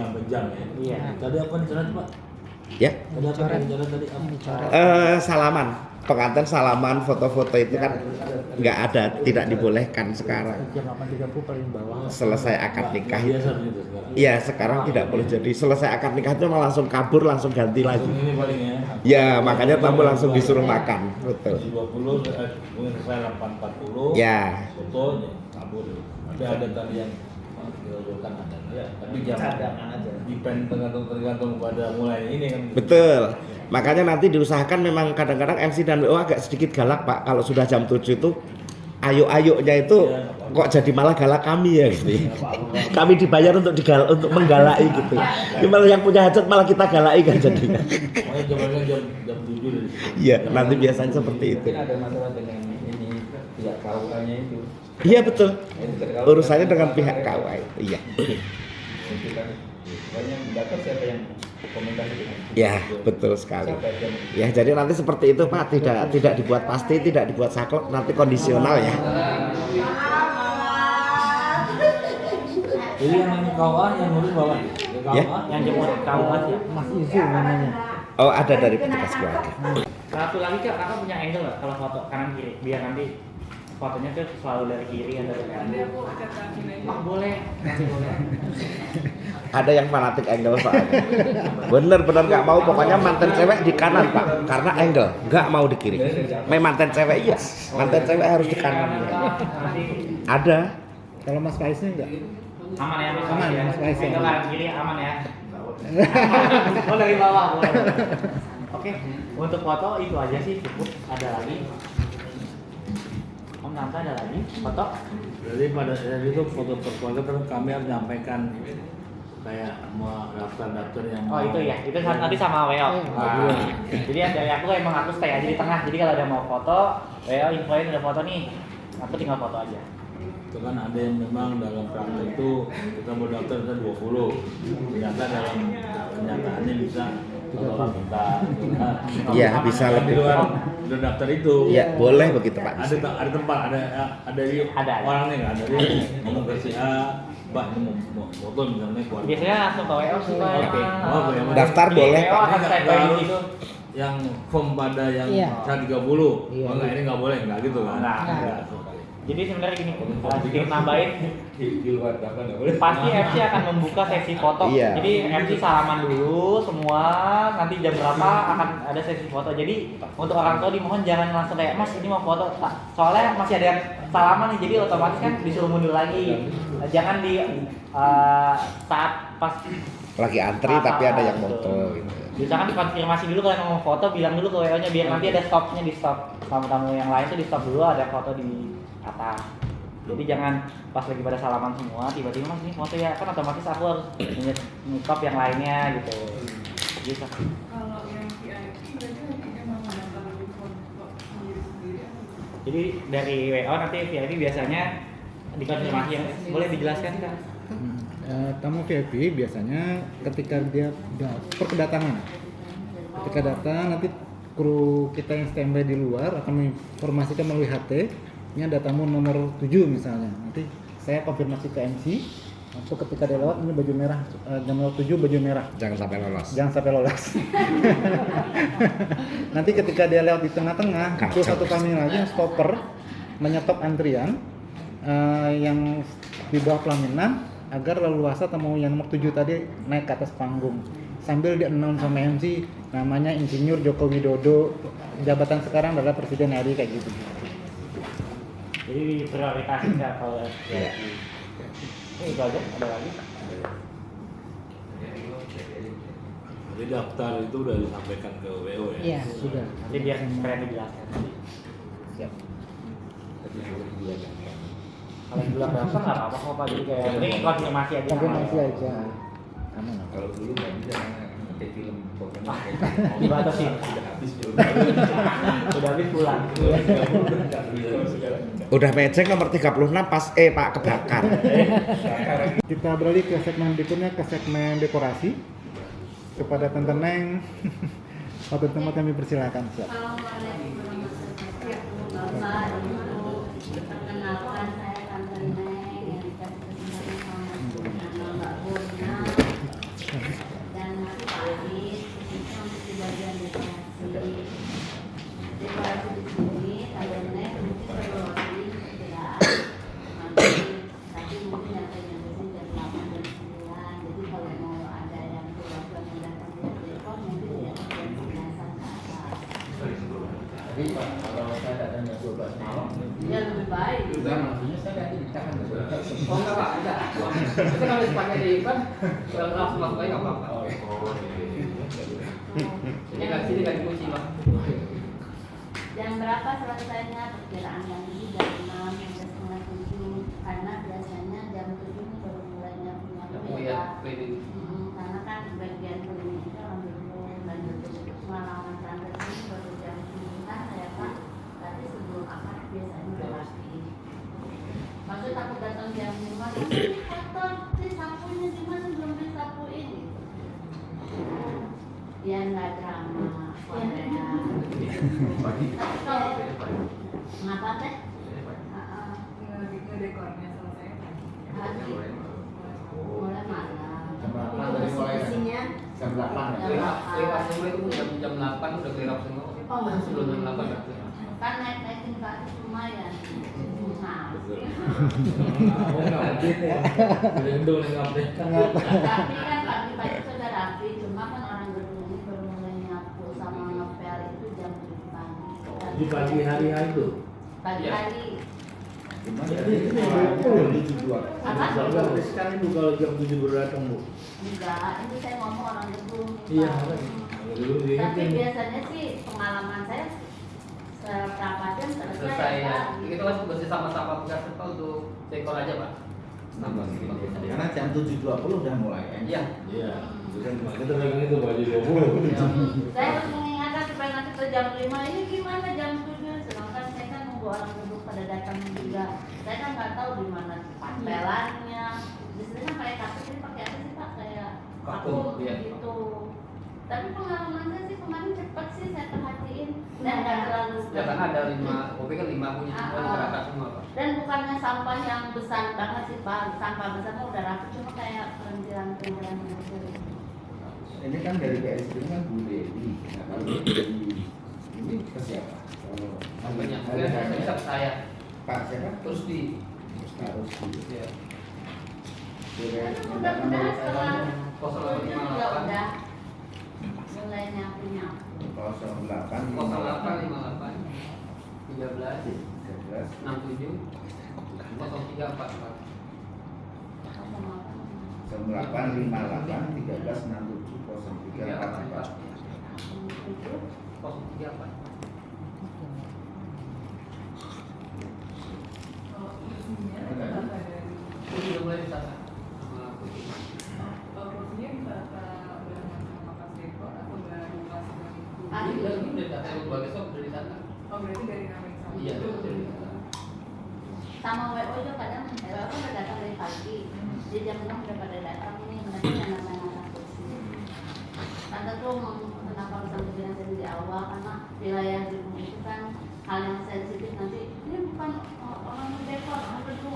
Iya. Tadi apa nih cara Pak? Ya. Tadi apa cara tadi? Salaman. Pengantin salaman, foto-foto itu kan nggak ada, tidak dibolehkan sekarang. Jam 8.30 paling bawah. Selesai akad nikah. Biasa gitu sekarang. Iya, sekarang tidak boleh jadi. Selesai akad nikah itu malah langsung kabur, langsung ganti lagi. Ini paling ya. Ya, makanya tamu langsung disuruh makan. Betul. 20 mungkin selesai 8.40. Ya. Foto kabur. Tapi ada tadi yang Dilakukan ada. Ya, Tapi jangan cadangan aja. depend tergantung pada mulai ini kan. Betul. Makanya nanti diusahakan memang kadang-kadang MC dan WO agak sedikit galak Pak. Kalau sudah jam 7 itu ayo-ayonya itu kok jadi malah galak kami ya gitu. Kami dibayar untuk untuk menggalai gitu. Gimana yang punya hajat malah kita galai kan jadinya. Pokoknya jam 7 dari situ. Iya, nanti biasanya seperti itu. Mungkin ada masalah dengan ini pihak KUA-nya itu. Iya betul. Urusannya dengan pihak KUA. Iya. Itu kan banyak mendaftar siapa yang komunikasi dengan. Ya, betul sekali. Ya, jadi nanti seperti itu Pak, tidak dibuat pasti, tidak dibuat saklek, nanti kondisional ya. Jadi yang namanya KUA yang nulis bawa Ya. Yang jemput KUA sih. Mas Izu namanya. Oh, ada dari petugas keluarga. Satu lagi Kak, kakak punya angle nggak kalau foto kanan kiri? Biar nanti fotonya tuh selalu dari kiri atau dari kanan. Nanti aku cetakin aja. Oh, boleh. Boleh. Ada yang fanatik angle soalnya. Bener-bener nggak mau, pokoknya mantan cewek di kanan Pak, karena angle nggak mau di kiri. Mantan cewek iya, mantan cewek harus di kanan. Ada. Kalau Mas Faiznya enggak? Aman ya Mas? Aman, Mas Faiz. Angle kanan kiri aman ya. Oh dari bawah boleh. Oke, untuk foto itu aja sih cukup. Ada lagi? Om Nanta ada lagi foto? Jadi pada saat itu foto keluarga terus kami harus menyampaikan kayak mau daftar yang Oh itu ya, itu nanti sama WO. Jadi dari aku emang aku stay aja di tengah. Jadi kalau ada mau foto, WO infoin udah foto nih, aku tinggal foto aja. itu kan ada yang memang dalam praktek itu kita mau daftar bisa 20, ternyata dalam kenyataannya bisa kalau minta Iya, bisa lebih. di luar udah daftar itu. Iya, boleh begitu Pak. Ada tempat, ada orangnya nggak ada dia ngomong ke si A, Mbak ini mau foto misalnya keluarga. Biasanya langsung ke WO sih Pak. Oke. Daftar boleh WO Pak. akan saya di situ. Yang form pada yang Iya. 130, enggak ini nggak boleh, nggak gitu kan? Nah, jadi sebenarnya gini, sedikit nambahin, Di luar daftar nggak boleh. pasti MC akan membuka sesi foto. Iya. Jadi MC salaman dulu semua, nanti jam berapa akan ada sesi foto. Jadi untuk orang tua dimohon jangan langsung kayak Mas ini mau foto, soalnya masih ada yang salaman nih, jadi otomatis kan disuruh mundur lagi. Jangan di saat pas Lagi antri tapi ada yang foto gitu. misalkan dikonfirmasi dulu kalau mau foto, bilang dulu ke WO-nya biar nanti ada stopnya, di stop. Tamu-tamu yang lain tuh di stop dulu, ada foto di atas. Jadi jangan pas lagi pada salaman semua tiba-tiba Mas ini foto ya, kan otomatis aku harus nyetop yang lainnya gitu. Gitu. Kalau yang VIP berarti nanti emang daftar di foto sendiri-sendiri. Jadi dari WO nanti VIP biasanya dikonfirmasi yang boleh dijelaskan Kak? Tamu VIP biasanya ketika dia kedatangan, ketika datang nanti kru kita yang standby di luar akan menginformasikan melalui HT, ini ada tamu nomor 7 misalnya. Nanti saya konfirmasi ke MC, atau ketika dia lewat ini baju merah, nomor 7 baju merah. Jangan sampai lolos. Jangan sampai lolos. Nanti ketika dia lewat di tengah-tengah, terus satu kami lagi yang stopper menyetop antrian yang di bawah pelaminan agar leluasa tamu yang nomor 7 tadi naik ke atas panggung sambil di announce sama MC namanya Insinyur Joko Widodo, jabatan sekarang adalah Presiden RI kayak gitu. Jadi prioritasin Kak kalau Iya. itu aja, ada lagi? Jadi daftar itu udah disampaikan ke WO ya? Iya, sudah. Jadi biar kalian dijelaskan. Siap. Tapi boleh dibiarkan. Kalau di luar daftar nggak apa-apa kok Pak, jadi kayak ini konfirmasi aja. Konfirmasi aja. Aman. Kalau dulu nggak bisa kayak film pokoknya kayak Dibatasin. udah habis film. Udah habis pulang. Udah mejeng nomor 36 pas Pak kebakar. Kita beralih ke segmen berikutnya, ke segmen dekorasi. Kepada Tante Neng, waktu tempat kami persilakan. Siap. Assalamualaikum warahmatullahi wabarakatuh. Bapak, Ibu, perkenalkan saya Tante Neng yang dikasih kesempatan sama nama Mbak Burna dan Mas Faris, khususnya untuk di bagian dekorasi. Dekorasi di sini Tante Neng mungkin evaluasi perkiraan nanti tadi mungkin nyatanya jam 8 dan 9. Jadi kalau mau ada yang keluarga yang datang lihat dekor mungkin lihat jam 11 ke atas. Tapi Pak, kalau saya datang jam 12 malam, Ya lebih baik. juga maksudnya saya nanti ditahan ke surat. Oh enggak Pak, enggak. Itu kalau dipakai di event, langsung masuk aja nggak apa-apa. Ini nggak sini nggak dikunci Pak. Jam berapa selesainya? Perkiraan yang ini jam 6 sampai setengah 7. Karena biasanya jam 7 ini baru mulainya punya Ya, keliling. karena kan bagian klinik itu ambil dulu dan terus pengalaman standar ini baru jam 9 ya Pak. Tapi sebelum akad biasanya udah rapi. Maksud aku datang jam 5 ini kotor, si sapunya di mana belum disapuin gitu. Ya nggak drama, Korea. Tapi kalau ngapa teh? Ngedekornya selesai. Mulai malam. Jam 8 dari mulai jam 8 ya. Clear semua itu jam 8 udah clear up semua. Oh, Sebelum jam 8 udah clear up. Kan naik-naikin kaki lumayan. Nah, Oh nggak begitu ya. Berendul nih update. tapi kan pagi-pagi sudah rapi, cuma kan orang gedung ini baru mulai nyapu sama ngepel itu jam 7 pagi. Di pagi hari itu. Pagi-pagi. Apa? Sekali Bu kalau jam 7 baru datang Bu. Enggak, itu saya ngomong orang gedung. Iya, Pak. makanya. Dulu dia Tapi kan- biasanya sih pengalaman saya seberapa jam Selesai selesai ya. Pak. Itu kan bersih sama-sama bekas apa untuk dekor aja Pak. Nambah sedikit. Karena jam 7.20 udah mulai kan? Iya. Iya. Itu kan kita pegang itu baju 20. Saya harus mengingatkan supaya nanti ke jam 5 ini gimana jam 7, sedangkan saya kan nunggu orang gedung pada datang juga. Saya kan nggak tahu di mana pantelannya. Di sini kan pakai kartu, ini pakai apa sih Pak? Kayak Vakum, vakum iya. gitu. Tapi pengalaman saya sih kemarin cepat sih saya perhatiin dan nggak terlalu. Ya karena ada 5, kopi kan 5 punya semua di kerata semua Pak. Dan bukannya sampah yang besar banget sih Pak, sampah besar mah udah rapi, cuma kayak perintilan-perintilan kecil. Ini kan dari PSD kan Bu Dewi. Nah, kalau Bu Dewi ini ke siapa? Kalau Banyak. ada Saya bisa ke saya. Pak siapa? Terus di Pak Rusdi. ya. Mudah-mudahan setelah Kosong itu juga udah mulai nyapu-nyapu. 08 08 58 13 13 67 03 44. 0858 13 67 03 44. 03 Kalau isinya apa dari Ini udah mulai di sana. kursinya bisa udah sama pas dekor atau baru pas itu? Ah, Ini udah data yang bagus kok dari sana. Oh berarti dari kami sama Iya, itu. dari sana. Sama WO juga kadang WO kan udah datang dari pagi, di jam 6 udah pada datang nih mereka anak-anak kursi. Tante tuh kenapa harus sampai dengan saya di awal karena wilayah gedung itu kan hal yang sensitif nanti ini bukan orang dekor, orang gedung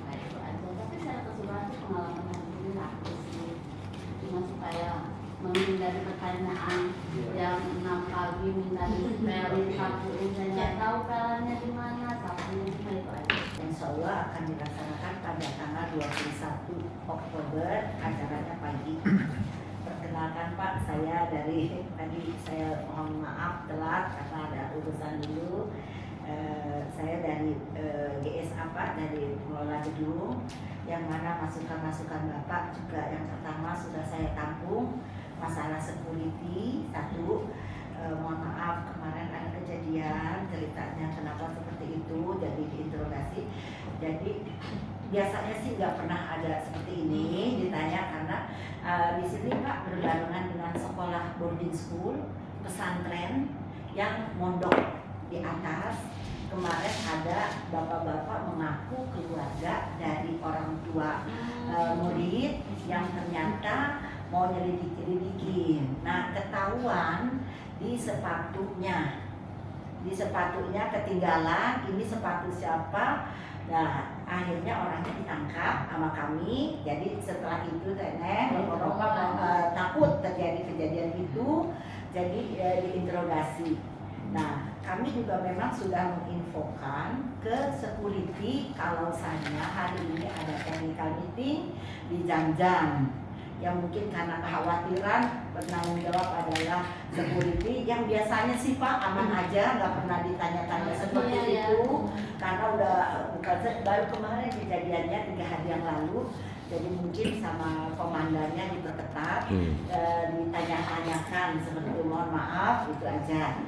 kayak itu aja. Tapi secara keseluruhan sih pengalaman yang ini rapi sih, cuma supaya menghindari pertanyaan jam 6 pagi minta dispelin sapuin saya nggak tahu pelannya di mana sapuin di mana itu aja. Insya Allah akan dilaksanakan pada tanggal 21 Oktober, acaranya pagi. Perkenalkan Pak, saya dari tadi saya mohon maaf telat karena ada urusan dulu. Saya dari GS apa dari pengelola gedung, yang mana masukan-masukan Bapak juga yang pertama sudah saya tampung. Masalah security satu, mohon maaf kemarin ada kejadian ceritanya kenapa seperti itu jadi diinterogasi. Jadi biasanya sih nggak pernah ada seperti ini ditanya karena di sini Pak berbarengan dengan sekolah boarding school pesantren yang mondok di atas. Kemarin ada bapak-bapak mengaku keluarga dari orang tua murid yang ternyata mau nyelidik-nyelidikin. Nah, ketahuan di sepatunya ketinggalan, ini sepatu siapa. Nah, akhirnya orangnya ditangkap sama kami. Jadi setelah itu bapak-bapak takut terjadi kejadian itu, jadi diinterogasi. Nah, kami juga memang sudah menginfokan ke security kalau saya hari ini ada technical meeting di jam-jam yang mungkin karena kekhawatiran penanggung jawab adalah security yang biasanya sih Pak aman aja, nggak pernah ditanya-tanya seperti itu, karena udah bukan baru kemarin kejadiannya 3 hari yang lalu. Jadi mungkin sama komandannya diperketat, ditanya-tanyakan seperti itu, mohon maaf, itu aja.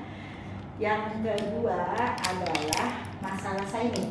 Yang kedua adalah masalah sainit.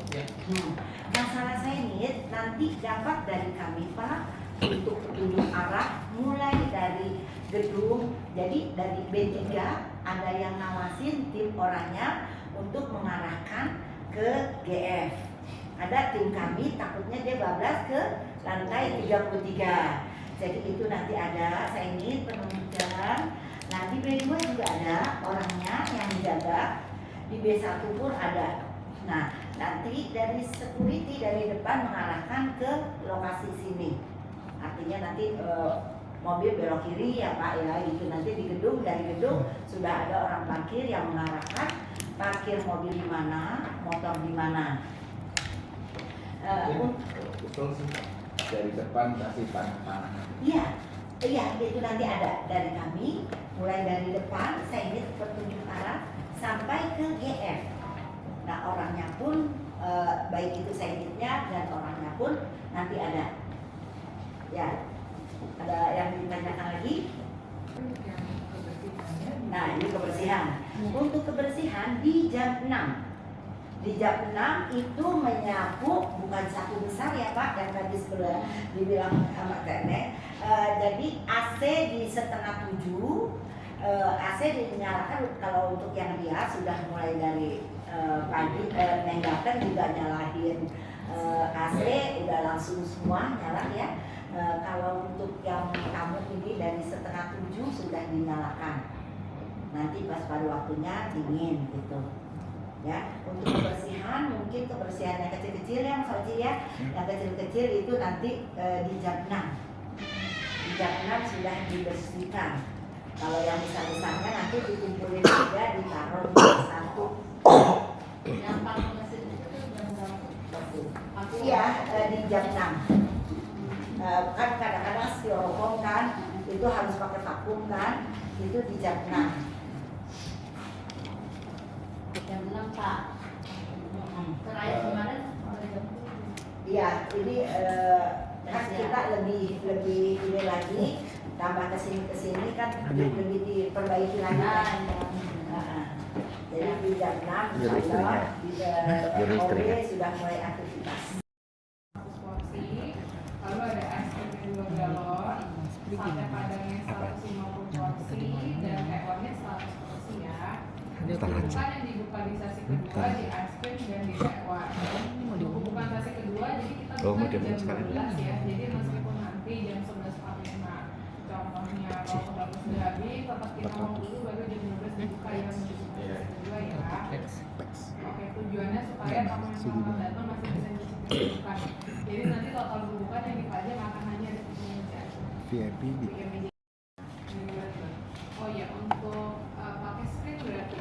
Masalah sainit nanti dapat dari kami Pak untuk petunjuk arah mulai dari gedung. Jadi dari B3 ada yang ngawasin tim orangnya untuk mengarahkan ke GF. Ada tim kami takutnya dia bablas ke lantai 33. Jadi itu nanti ada sainit penunjuk jalan. Nah di B2 juga ada orangnya yang menjaga, di B1 pun ada. Nah nanti dari security dari depan mengarahkan ke lokasi sini. Artinya nanti mobil belok kiri ya Pak ya gitu. Nanti di gedung, dari gedung sudah ada orang parkir yang mengarahkan parkir mobil di mana, motor di mana. Betul sih dari depan kasih panah. Iya, iya itu nanti ada dari kami, mulai dari depan sainit petunjuk arah sampai ke GF. Nah orangnya pun baik itu sainitnya dan orangnya pun nanti ada. Ya, ada yang ditanyakan lagi? Nah ini kebersihan. Untuk kebersihan di jam 6. Di jam 6 itu menyapu bukan sapu besar ya Pak yang tadi sebelah dibilang sama Tene. Jadi AC di 6:30, AC dinyalakan kalau untuk yang dia sudah mulai dari pagi. Neng datang juga nyalahin AC udah langsung semua nyala ya. Kalau untuk yang kamu ini dari 6:30 sudah dinyalakan. Nanti pas pada waktunya dingin gitu. Ya, untuk kebersihan mungkin kebersihan yang kecil-kecil ya Mas Oji ya. Yang kecil-kecil itu nanti di jam 6. Di jam 6 sudah dibersihkan. Kalau yang besar-besarnya nanti dikumpulin juga ditaruh di satu. Yang paling mesin itu jam berapa? Iya, di jam 6. Kan kadang-kadang styrofoam kan itu harus pakai vakum kan, itu di jam 6. Jam 6 Pak. Terakhir kemarin Iya, ini kan kita lebih ini lagi tambah kesini kan lebih diperbaiki lagi. Jadi di jam 6 insya Allah di sudah mulai aktivitas. Lalu ada es krim 2 galon, sate padangnya 150 porsi, dan tewannya 100 porsi ya. Bukan yang dibuka di sesi kedua di es krim dan di tewan. Bukan sesi kedua, jadi kita buka di jam 12 ya. Jadi meskipun nanti jam 11.45 contohnya kalau kebagus sudah habis, tetap kita mau dulu baru jam 12 dibuka ya menuju sesi kedua ya. Oke, tujuannya supaya tamu yang selamat datang masih bisa dicicipkan. Jadi nanti total bukan yang dipajang akan hanya ada 3 meja. VIP di. Oh iya, untuk pakai screen berarti?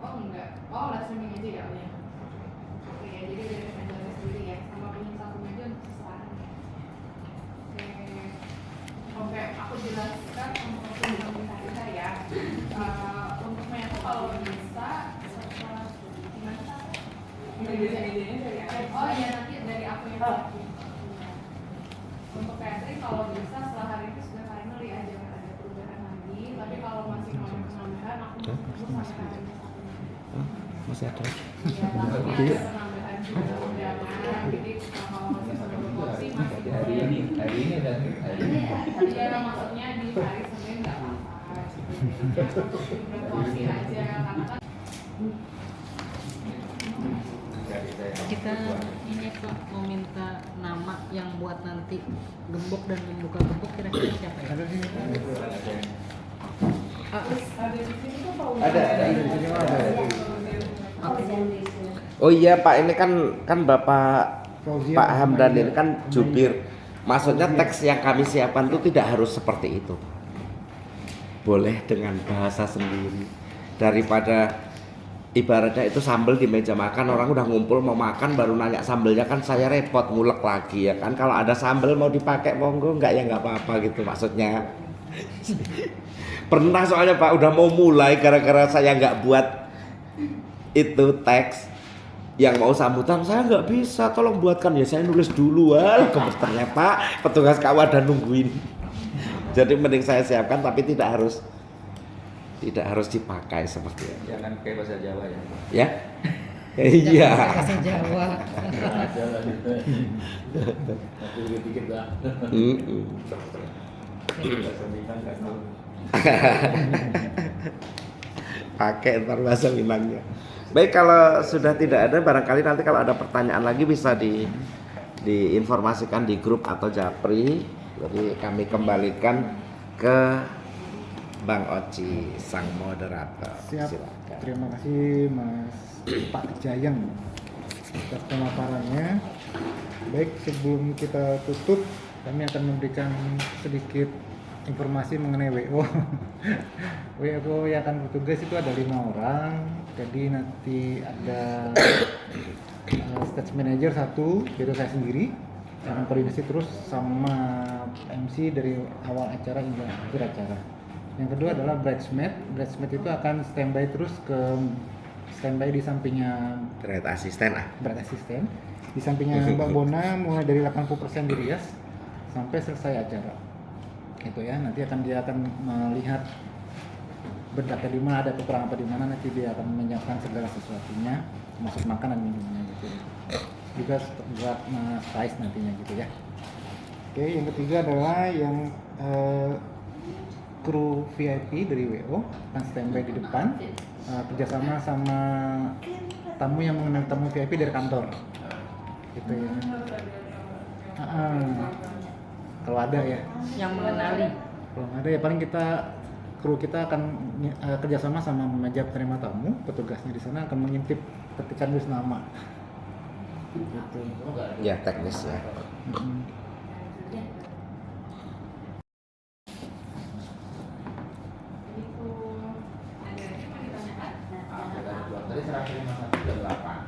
Oh enggak. Oh live streaming aja ya? Oke ya, jadi dari meja sendiri ya, sama punya satu meja untuk seseorang ya. Oke, aku jelaskan untuk kita ya. Untuk meja kalau bisa gimana? Oh iya nanti dari aku yang untuk catering kalau bisa setelah hari ini sudah finally ya, jangan ada perubahan lagi. Tapi kalau masih mau penambahan aku masih sampai hari ini masih ada. Ya, tapi ada penambahan juga undangan. Jadi kalau masih satu porsi masih hari ini dan hari ini. Ya maksudnya di hari Senin nggak apa-apa. Jumlah porsi aja karena kan kita ini Pak mau minta nama yang buat nanti gembok dan membuka gembok kira-kira siapa ya? Ada. Oh iya Pak, ini kan Bapak Pak Hamdan ini kan jubir. Maksudnya teks yang kami siapkan itu tidak harus seperti itu. Boleh dengan bahasa sendiri. Daripada ibaratnya itu sambal di meja makan, orang udah ngumpul mau makan baru nanya sambelnya, kan saya repot ngulek lagi ya kan. Kalau ada sambal mau dipakai monggo, enggak ya nggak apa-apa gitu maksudnya. Pernah soalnya Pak, udah mau mulai gara-gara saya nggak buat itu teks yang mau sambutan, saya nggak bisa, tolong buatkan. Ya saya nulis dulu, gemeternya Pak, petugas KUA ada nungguin. Jadi mending saya siapkan, tapi tidak harus dipakai seperti itu. Jangan kayak bahasa Jawa ya. Ya? Iya. Bahasa Jawa. Nanti dikit lah. Bahasa Minang nggak tahu. Pakai ntar bahasa Minangnya. Baik, kalau sudah tidak ada, barangkali nanti kalau ada pertanyaan lagi bisa diinformasikan di grup atau Japri. Jadi kami kembalikan ke Bang Oci, sang moderator. Siap. Silakan. Terima kasih Mas Pak Jayang atas pemaparannya. Baik, sebelum kita tutup, kami akan memberikan sedikit informasi mengenai WO. WO yang akan bertugas itu ada 5 orang. Jadi nanti ada stage manager 1, yaitu saya sendiri, yang akan koordinasi terus sama MC dari awal acara hingga akhir acara. Yang kedua adalah bridesmaid. Bridesmaid itu akan standby terus standby di sampingnya Bride asisten bride assistant. Di sampingnya Mbak Bona mulai dari 80% dirias sampai selesai acara. Itu ya, nanti dia akan melihat berdata di mana, ada kekurangan apa di mana, nanti dia akan menyiapkan segala sesuatunya, termasuk makanan minumnya gitu. Juga buat Mas Faiz nantinya gitu ya. Oke, yang ketiga adalah yang kru VIP dari WO akan standby di depan, kerjasama sama tamu yang mengenal tamu VIP dari kantor gitu ya. Kalau ada ya, Yang mengenali. kalau ada ya paling kru kita akan kerjasama sama meja penerima tamu, petugasnya di sana akan mengintip ketika nulis nama gitu. ya, teknis ya. Tadi 151 jam 8.